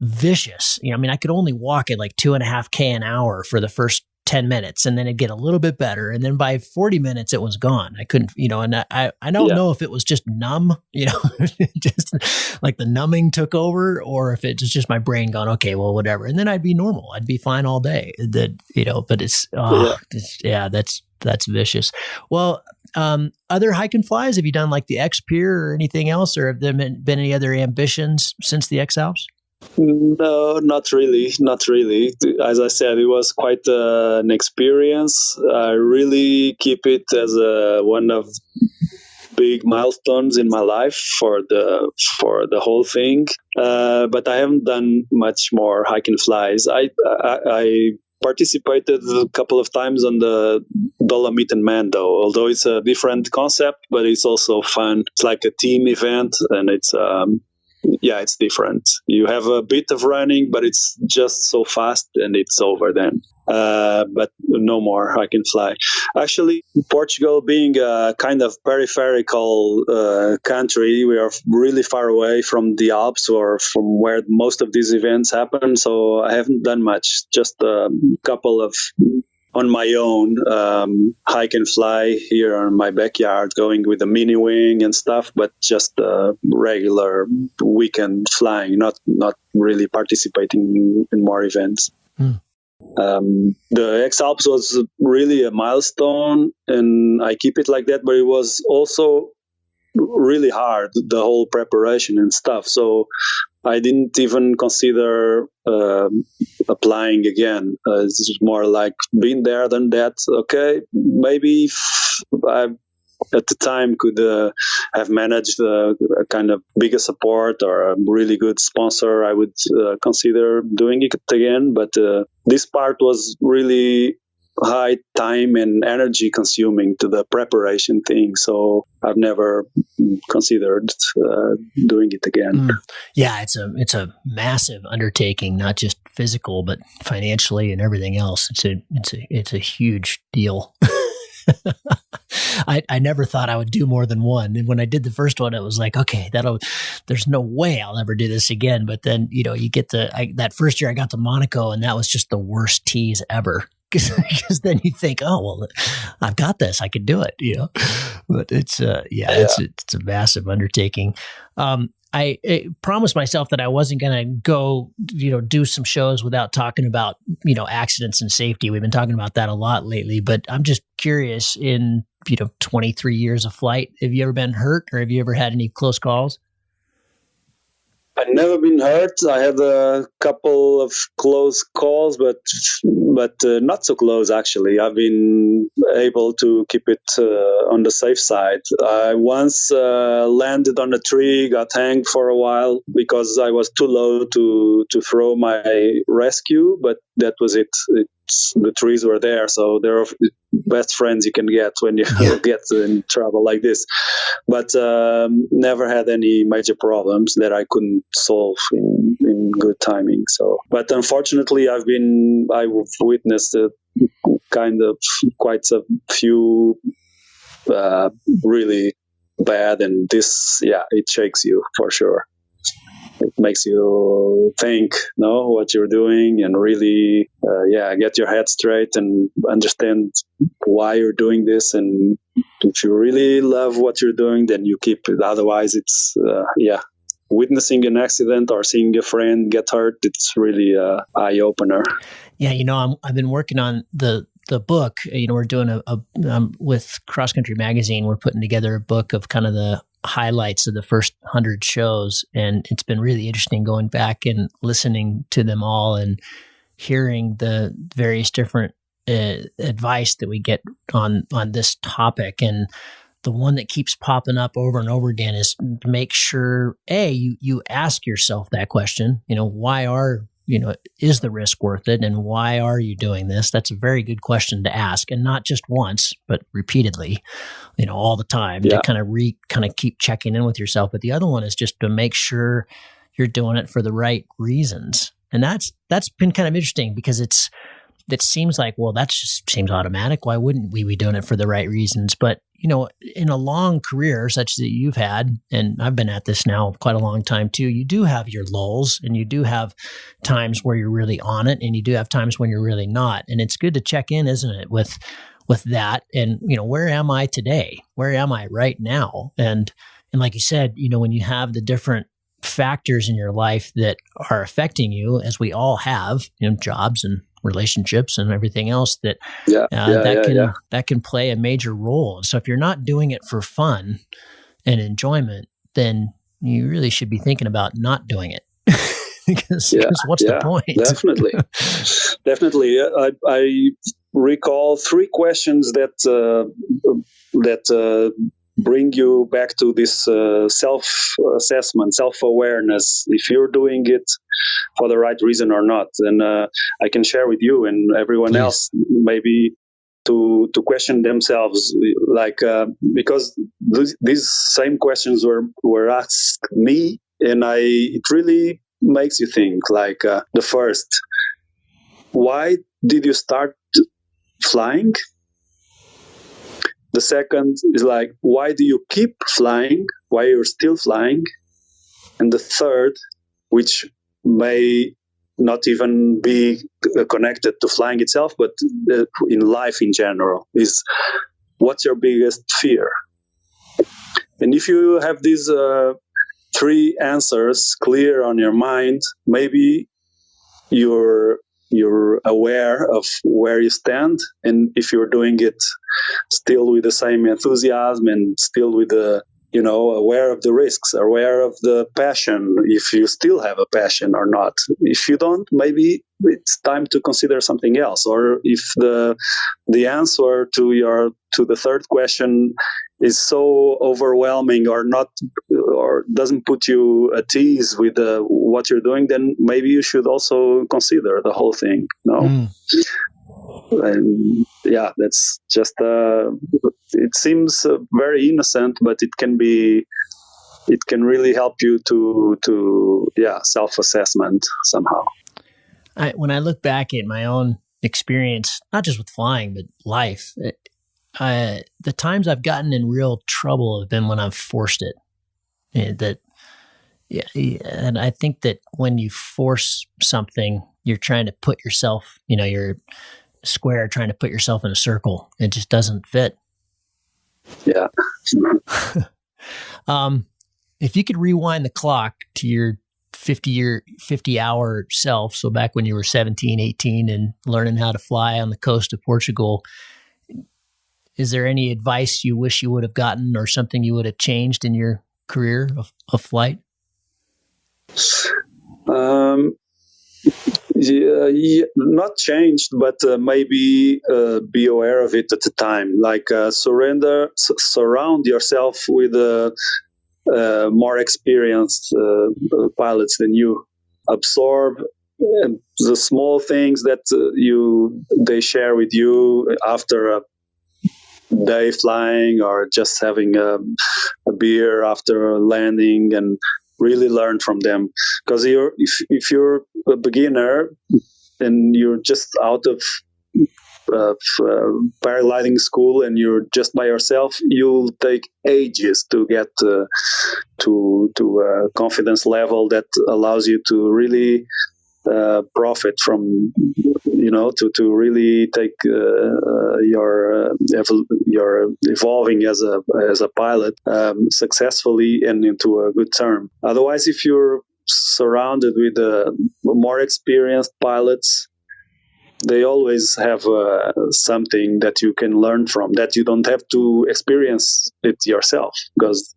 Speaker 1: vicious. I could only walk at like 2.5K an hour for the first 10 minutes, and then it'd get a little bit better. And then by 40 minutes, it was gone. I couldn't, and I don't know if it was just numb, just like the numbing took over, or if it was just my brain gone, okay, well, whatever. And then I'd be normal. I'd be fine all day. But that's vicious. Well, other hike and flies, have you done like the X Pier or anything else, or have there been any other ambitions since the X-Alps?
Speaker 2: No, not really. As I said, it was quite an experience. I really keep it as one of big milestones in my life for the whole thing. But I haven't done much more hike and flies. I participated a couple of times on the Dolomite and Mando, although it's a different concept, but it's also fun. It's like a team event, and it's it's different. You have a bit of running, but it's just so fast and it's over then. But no more I can fly. Actually, Portugal being a kind of peripheral country, we are really far away from the Alps or from where most of these events happen. So I haven't done much, just a couple of on my own hike and fly here in my backyard, going with a mini wing and stuff, but just regular weekend flying, not really participating in more events. The X-Alps was really a milestone, and I keep it like that, but it was also really hard, the whole preparation and stuff. So I didn't even consider applying again. It's more like been there, done that. Okay, maybe if I at the time could have managed a kind of bigger support or a really good sponsor, I would consider doing it again. But this part was really high time and energy consuming to the preparation thing, so I've never considered doing it again.
Speaker 1: Yeah, it's a massive undertaking, not just physical but financially and everything else. It's a huge deal. I never thought I would do more than one. And when I did the first one, it was like, okay, there's no way I'll ever do this again. But then, you get that first year I got to Monaco, and that was just the worst tease ever. Because then you think, oh, well, I've got this, I could do it, But it's a massive undertaking. I promised myself that I wasn't going to go, do some shows without talking about, accidents and safety. We've been talking about that a lot lately, but I'm just curious, in, 23 years of flight, have you ever been hurt, or have you ever had any close calls?
Speaker 2: I've never been hurt. I had a couple of close calls, but not so close, actually. I've been able to keep it on the safe side. I once landed on a tree, got hanged for a while because I was too low to throw my rescue, but that was it. The trees were there, so they're best friends you can get when you get in trouble like this. But never had any major problems that I couldn't solve in good timing. So, but unfortunately, I've witnessed kind of quite a few really bad, and this, it shakes you for sure. It makes you think, what you're doing, and really, get your head straight and understand why you're doing this. And if you really love what you're doing, then you keep it. Otherwise, it's, witnessing an accident or seeing a friend get hurt, it's really an eye opener.
Speaker 1: Yeah, I've been working on the book. We're doing with Cross Country Magazine, we're putting together a book of kind of the highlights of the first 100 shows, and it's been really interesting going back and listening to them all and hearing the various different advice that we get on this topic. And the one that keeps popping up over and over again is to make sure you ask yourself that question, is the risk worth it, and why are you doing this? That's a very good question to ask, and not just once, but repeatedly, all the time, to kind of keep checking in with yourself. But the other one is just to make sure you're doing it for the right reasons. And that's been kind of interesting, because it seems like, well, that just seems automatic. Why wouldn't we be doing it for the right reasons? But, in a long career such that you've had, and I've been at this now quite a long time too, you do have your lulls, and you do have times where you're really on it, and you do have times when you're really not. And it's good to check in, isn't it, with that? And, where am I today? Where am I right now? And like you said, when you have the different factors in your life that are affecting you, as we all have, jobs and relationships and everything else, that can play a major role. And so if you're not doing it for fun and enjoyment, then you really should be thinking about not doing it. because what's the point?
Speaker 2: Definitely. I recall 3 questions that bring you back to this self-assessment, self-awareness, if you're doing it for the right reason or not. And I can share with you and everyone else, maybe to question themselves, like because these same questions were asked me, and it really makes you think. Like the first, why did you start flying? The second is like, why do you keep flying? Why you're still flying? And the third, which may not even be connected to flying itself, but in life in general, is what's your biggest fear? And if you have these 3 answers clear on your mind, maybe you're you're aware of where you stand, and if you're doing it still with the same enthusiasm and still with the aware of the risks, aware of the passion, if you still have a passion or not. If you don't, maybe it's time to consider something else. Or if the answer to the third question is so overwhelming or not, or doesn't put you at ease with what you're doing, then maybe you should also consider the whole thing. And yeah, that's just it seems very innocent, but it can really help you to self-assessment somehow.
Speaker 1: When I look back at my own experience, not just with flying but life, the times I've gotten in real trouble have been when I've forced it. And I think that when you force something, you're trying to put yourself, you're square trying to put yourself in a circle. It just doesn't fit.
Speaker 2: Yeah.
Speaker 1: If you could rewind the clock to your 50-hour self, so back when you were 17, 18 and learning how to fly on the coast of Portugal, is there any advice you wish you would have gotten or something you would have changed in your career of flight?
Speaker 2: Not changed, but maybe be aware of it at the time. Like surround yourself with more experienced pilots than you. Absorb the small things that they share with you after a day flying, or just having a beer after landing, and really learn from them. Because if you're a beginner and you're just out of paragliding school and you're just by yourself, you'll take ages to get to a confidence level that allows you to really profit from, to really take your evolving as a pilot successfully and into a good term. Otherwise, if you're surrounded with more experienced pilots, they always have something that you can learn from, that you don't have to experience it yourself, because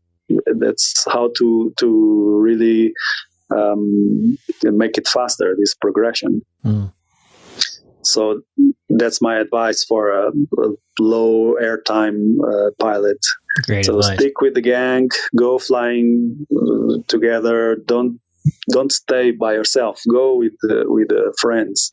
Speaker 2: that's how to really make it faster, this progression. So that's my advice for a low airtime pilot.
Speaker 1: Great
Speaker 2: so
Speaker 1: advice.
Speaker 2: Stick with the gang, go flying together. Don't stay by yourself. Go with friends.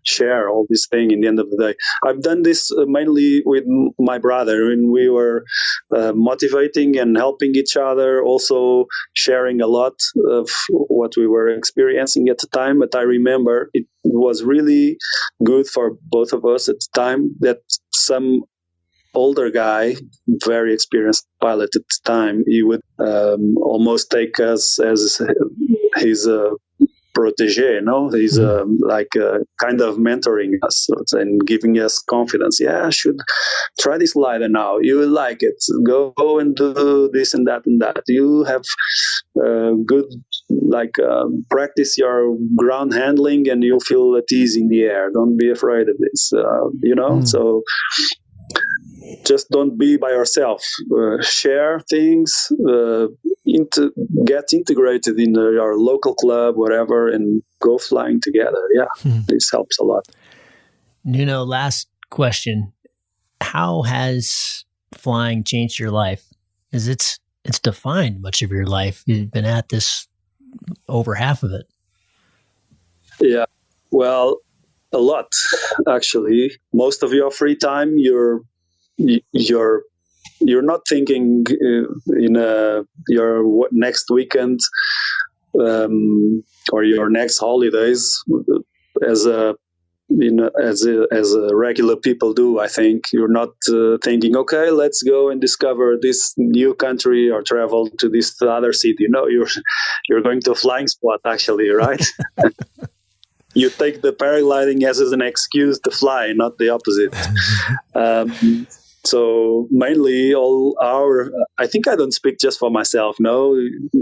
Speaker 2: Share all this thing. In the end of the day, I've done this mainly with my brother, and we were motivating and helping each other, also sharing a lot of what we were experiencing at the time. But I remember it was really good for both of us at the time that some older guy, very experienced pilot at the time, he would almost take us as his protege, he's kind of mentoring us and giving us confidence. Yeah, I should try this glider now. You will like it. Go and do this and that and that. You have good, practice your ground handling and you'll feel at ease in the air. Don't be afraid of this, So just don't be by yourself. Share things, get integrated in your local club, whatever, and go flying together. Yeah, This helps a lot.
Speaker 1: Nuno, last question. How has flying changed your life? Because it's defined much of your life. You've been at this over half of it.
Speaker 2: Yeah, well, a lot, actually. Most of your free time, you're not thinking in your next weekend or your next holidays as regular people do. I think you're not thinking, okay, let's go and discover this new country or travel to this other city. No, you're going to a flying spot, actually, right? You take the paragliding as an excuse to fly, not the opposite. So mainly I think I don't speak just for myself. No,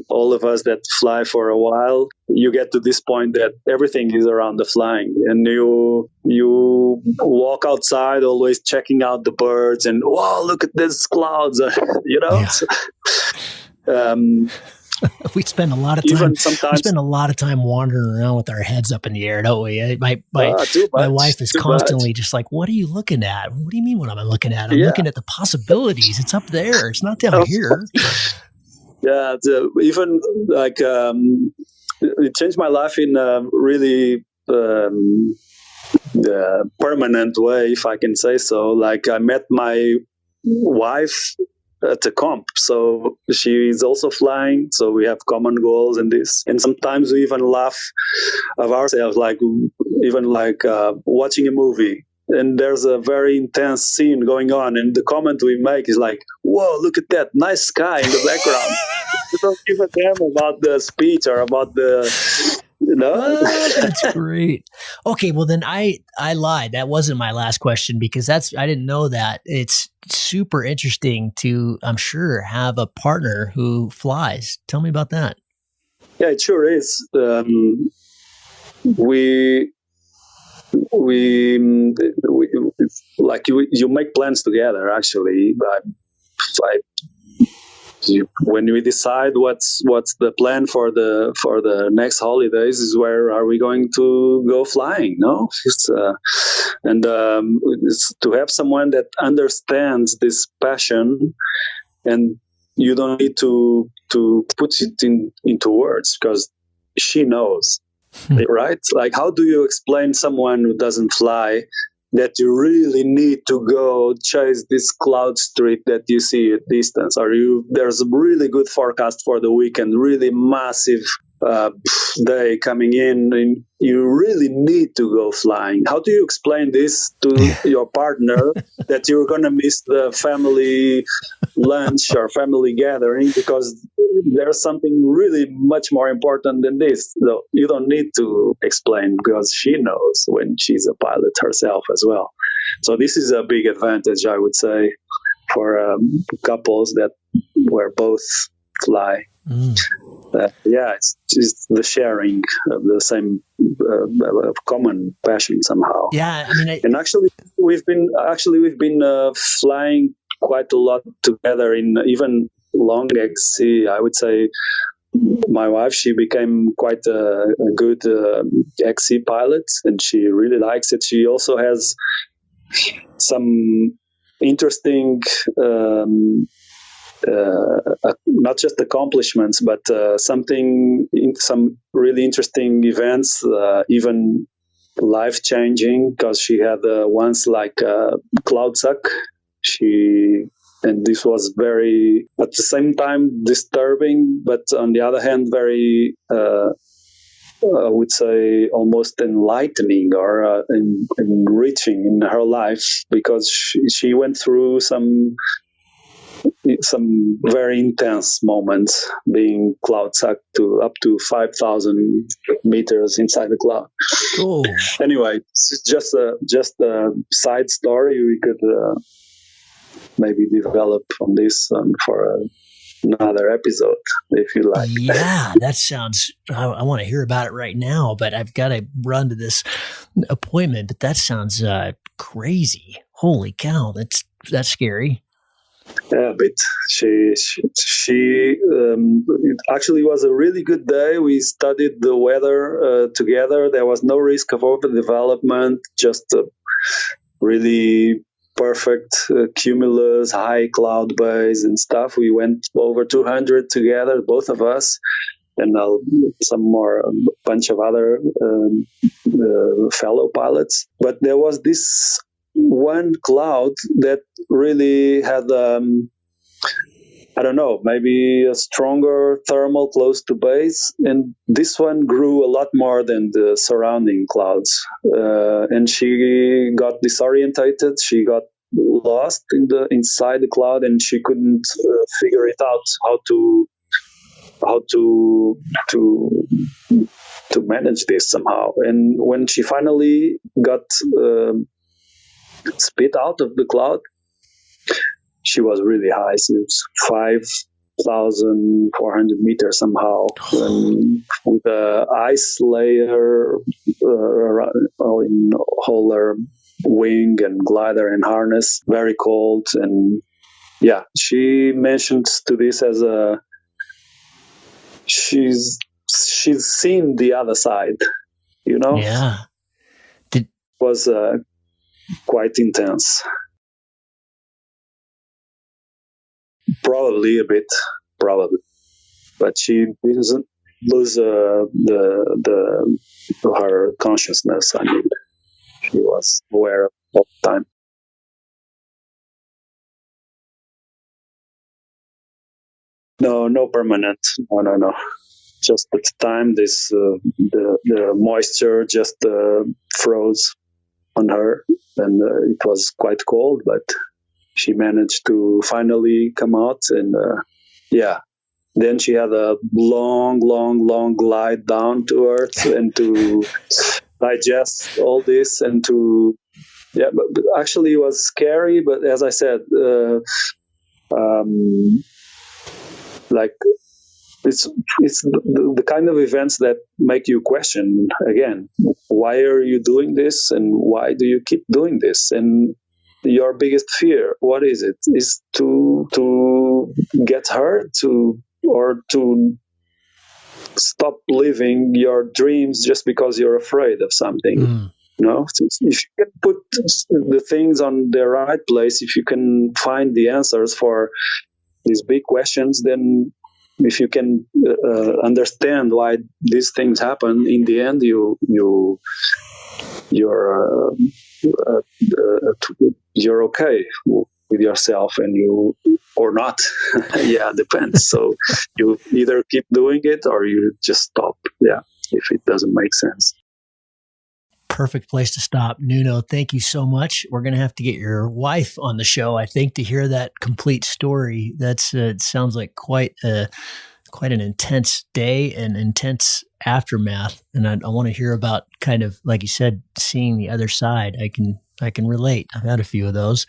Speaker 2: all of us that fly for a while, you get to this point that everything is around the flying, and you walk outside always checking out the birds and, wow, look at these clouds,
Speaker 1: Yeah.
Speaker 2: So,
Speaker 1: we spend a lot of time.
Speaker 2: Even sometimes
Speaker 1: we spend a lot of time wandering around with our heads up in the air, don't we? My wife is constantly just like, "What are you looking at? What do you mean? What am I looking at? I'm looking at the possibilities. It's up there. It's not down here."
Speaker 2: Yeah, even like it changed my life in a really permanent way, if I can say so. Like, I met my wife at a comp, so she is also flying, so we have common goals in this, and sometimes we even laugh of ourselves, like watching a movie and there's a very intense scene going on, and the comment we make is like, whoa, look at that nice sky in the background. We don't give a damn about the speech or about the
Speaker 1: That's great. Okay, well then I lied. That wasn't my last question, because I didn't know that. It's super interesting to, I'm sure, have a partner who flies. Tell me about that.
Speaker 2: Yeah, it sure is. We like you make plans together. Actually, when we decide what's the plan for the next holidays, is where are we going to go flying? No, it's to have someone that understands this passion, and you don't need to put it into words, because she knows. Right? Like, how do you explain someone who doesn't fly that you really need to go chase this cloud streak that you see at distance? Or there's a really good forecast for the weekend, really massive day coming in, and you really need to go flying. How do you explain this to your partner that you're going to miss the family lunch or family gathering because there's something really much more important than this? So you don't need to explain, because she knows when she's a pilot herself as well. So this is a big advantage, I would say, for couples that where both fly. It's just the sharing of the same common passion somehow.
Speaker 1: Yeah, I mean,
Speaker 2: and actually we've been flying quite a lot together in even long XC. I would say my wife, she became quite a good XC pilot, and she really likes it. She also has some interesting not just accomplishments, but some really interesting events, even life-changing, because she had once like cloud suck. And this was very, at the same time, disturbing, but on the other hand, very, I would say, almost enlightening or enriching in her life, because she went through some very intense moments, being cloud sucked to up to 5,000 meters inside the cloud.
Speaker 1: Oh.
Speaker 2: Anyway, it's just a side story. We could maybe develop on this for another episode, if you like.
Speaker 1: Yeah, that sounds, I want to hear about it right now, but I've got to run to this appointment. But that sounds crazy. Holy cow, that's scary.
Speaker 2: Yeah, but she it actually was a really good day. We studied the weather together. There was no risk of overdevelopment, just a really perfect cumulus, high cloud base and stuff. We went over 200 together, both of us, and a bunch of other fellow pilots. But there was this one cloud that really had, I don't know, maybe a stronger thermal close to base, and this one grew a lot more than the surrounding clouds, and she got disorientated. She got lost inside the cloud, and she couldn't figure it out how to manage this somehow. And when she finally got spit out of the cloud, she was really high. She was 5,400 meters somehow, and with the ice layer in whole her wing and glider and harness, very cold. And yeah, she mentioned to this as she's seen the other side,
Speaker 1: Yeah.
Speaker 2: It was quite intense. Probably a bit, but she didn't lose her consciousness. I mean, she was aware of all the time. No permanent. No. Just at the time, the moisture just froze on her, and it was quite cold, but she managed to finally come out. And then she had a long glide down to earth and to digest all this, and but actually it was scary. But as I said, like it's the kind of events that make you question again, why are you doing this, and why do you keep doing this? And your biggest fear, what is it? Is to get hurt, or to stop living your dreams just because you're afraid of something. So if you can put the things on the right place, if you can find the answers for these big questions, then if you can understand why these things happen, in the end, you're okay with yourself, and you or not. Yeah, depends. So you either keep doing it or you just stop. Yeah, if it doesn't make sense.
Speaker 1: Perfect place to stop. Nuno, thank you so much. We're going to have to get your wife on the show, I think, to hear that complete story. That's it sounds like quite an intense day and intense aftermath. And I want to hear about, kind of like you said, seeing the other side. I can relate. I've had a few of those.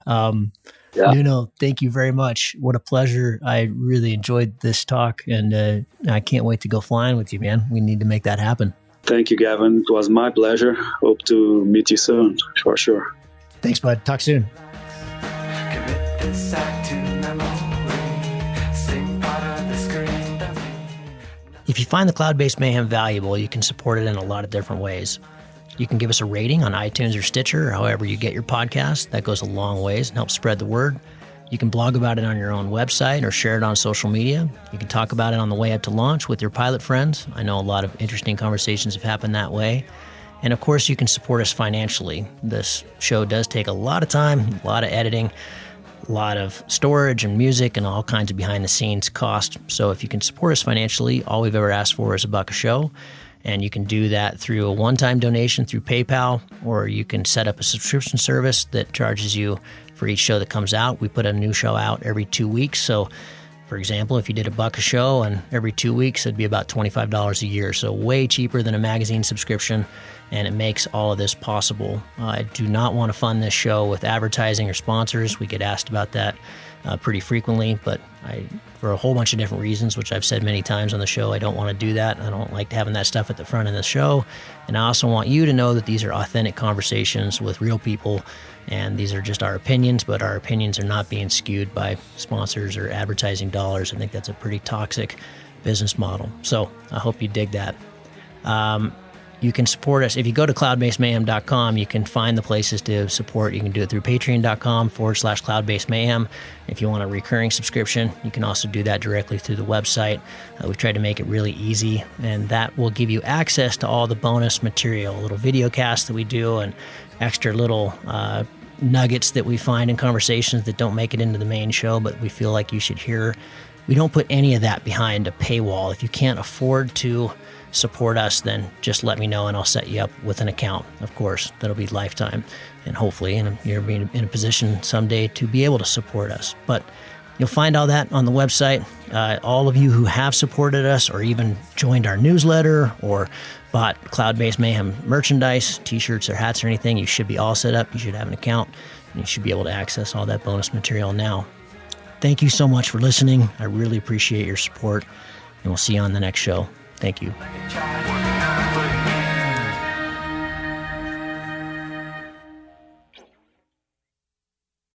Speaker 1: Nuno, thank you very much. What a pleasure. I really enjoyed this talk, and I can't wait to go flying with you, man. We need to make that happen.
Speaker 2: Thank you, Gavin. It was my pleasure. Hope to meet you soon, for sure.
Speaker 1: Thanks, bud. Talk soon. If you find the Cloud-Based Mayhem valuable, you can support it in a lot of different ways. You can give us a rating on iTunes or Stitcher, or however you get your podcast. That goes a long ways and helps spread the word. You can blog about it on your own website or share it on social media. You can talk about it on the way up to launch with your pilot friends. I know a lot of interesting conversations have happened that way. And of course, you can support us financially. This show does take a lot of time, a lot of editing, a lot of storage and music and all kinds of behind the scenes cost. So if you can support us financially, all we've ever asked for is $1 a show. And you can do that through a one-time donation through PayPal, or you can set up a subscription service that charges you for each show that comes out. We put a new show out every 2 weeks. So, for example, if you did $1 a show and every 2 weeks, it'd be about $25 a year. So way cheaper than a magazine subscription, and it makes all of this possible. I do not want to fund this show with advertising or sponsors. We get asked about that pretty frequently, but for a whole bunch of different reasons, which I've said many times on the show, I don't want to do that. I don't like having that stuff at the front of the show. And I also want you to know that these are authentic conversations with real people, and these are just our opinions, but our opinions are not being skewed by sponsors or advertising dollars. I think that's a pretty toxic business model. So I hope you dig that. You can support us. If you go to cloudbasedmayhem.com, you can find the places to support. You can do it through patreon.com/cloudbasedmayhem. If you want a recurring subscription, you can also do that directly through the website. We've tried to make it really easy, and that will give you access to all the bonus material, little video casts that we do, and extra little nuggets that we find in conversations that don't make it into the main show, but we feel like you should hear. We don't put any of that behind a paywall. If you can't afford to support us, then just let me know and I'll set you up with an account. Of course, that'll be lifetime, and hopefully you're being in a position someday to be able to support us. But you'll find all that on the website. All of you who have supported us or even joined our newsletter or bought Cloud-Based Mayhem merchandise, t-shirts or hats or anything, you should be all set up. You should have an account. You should be able to access all that bonus material now. Thank you so much for listening. I really appreciate your support, and we'll see you on the next show. Thank you.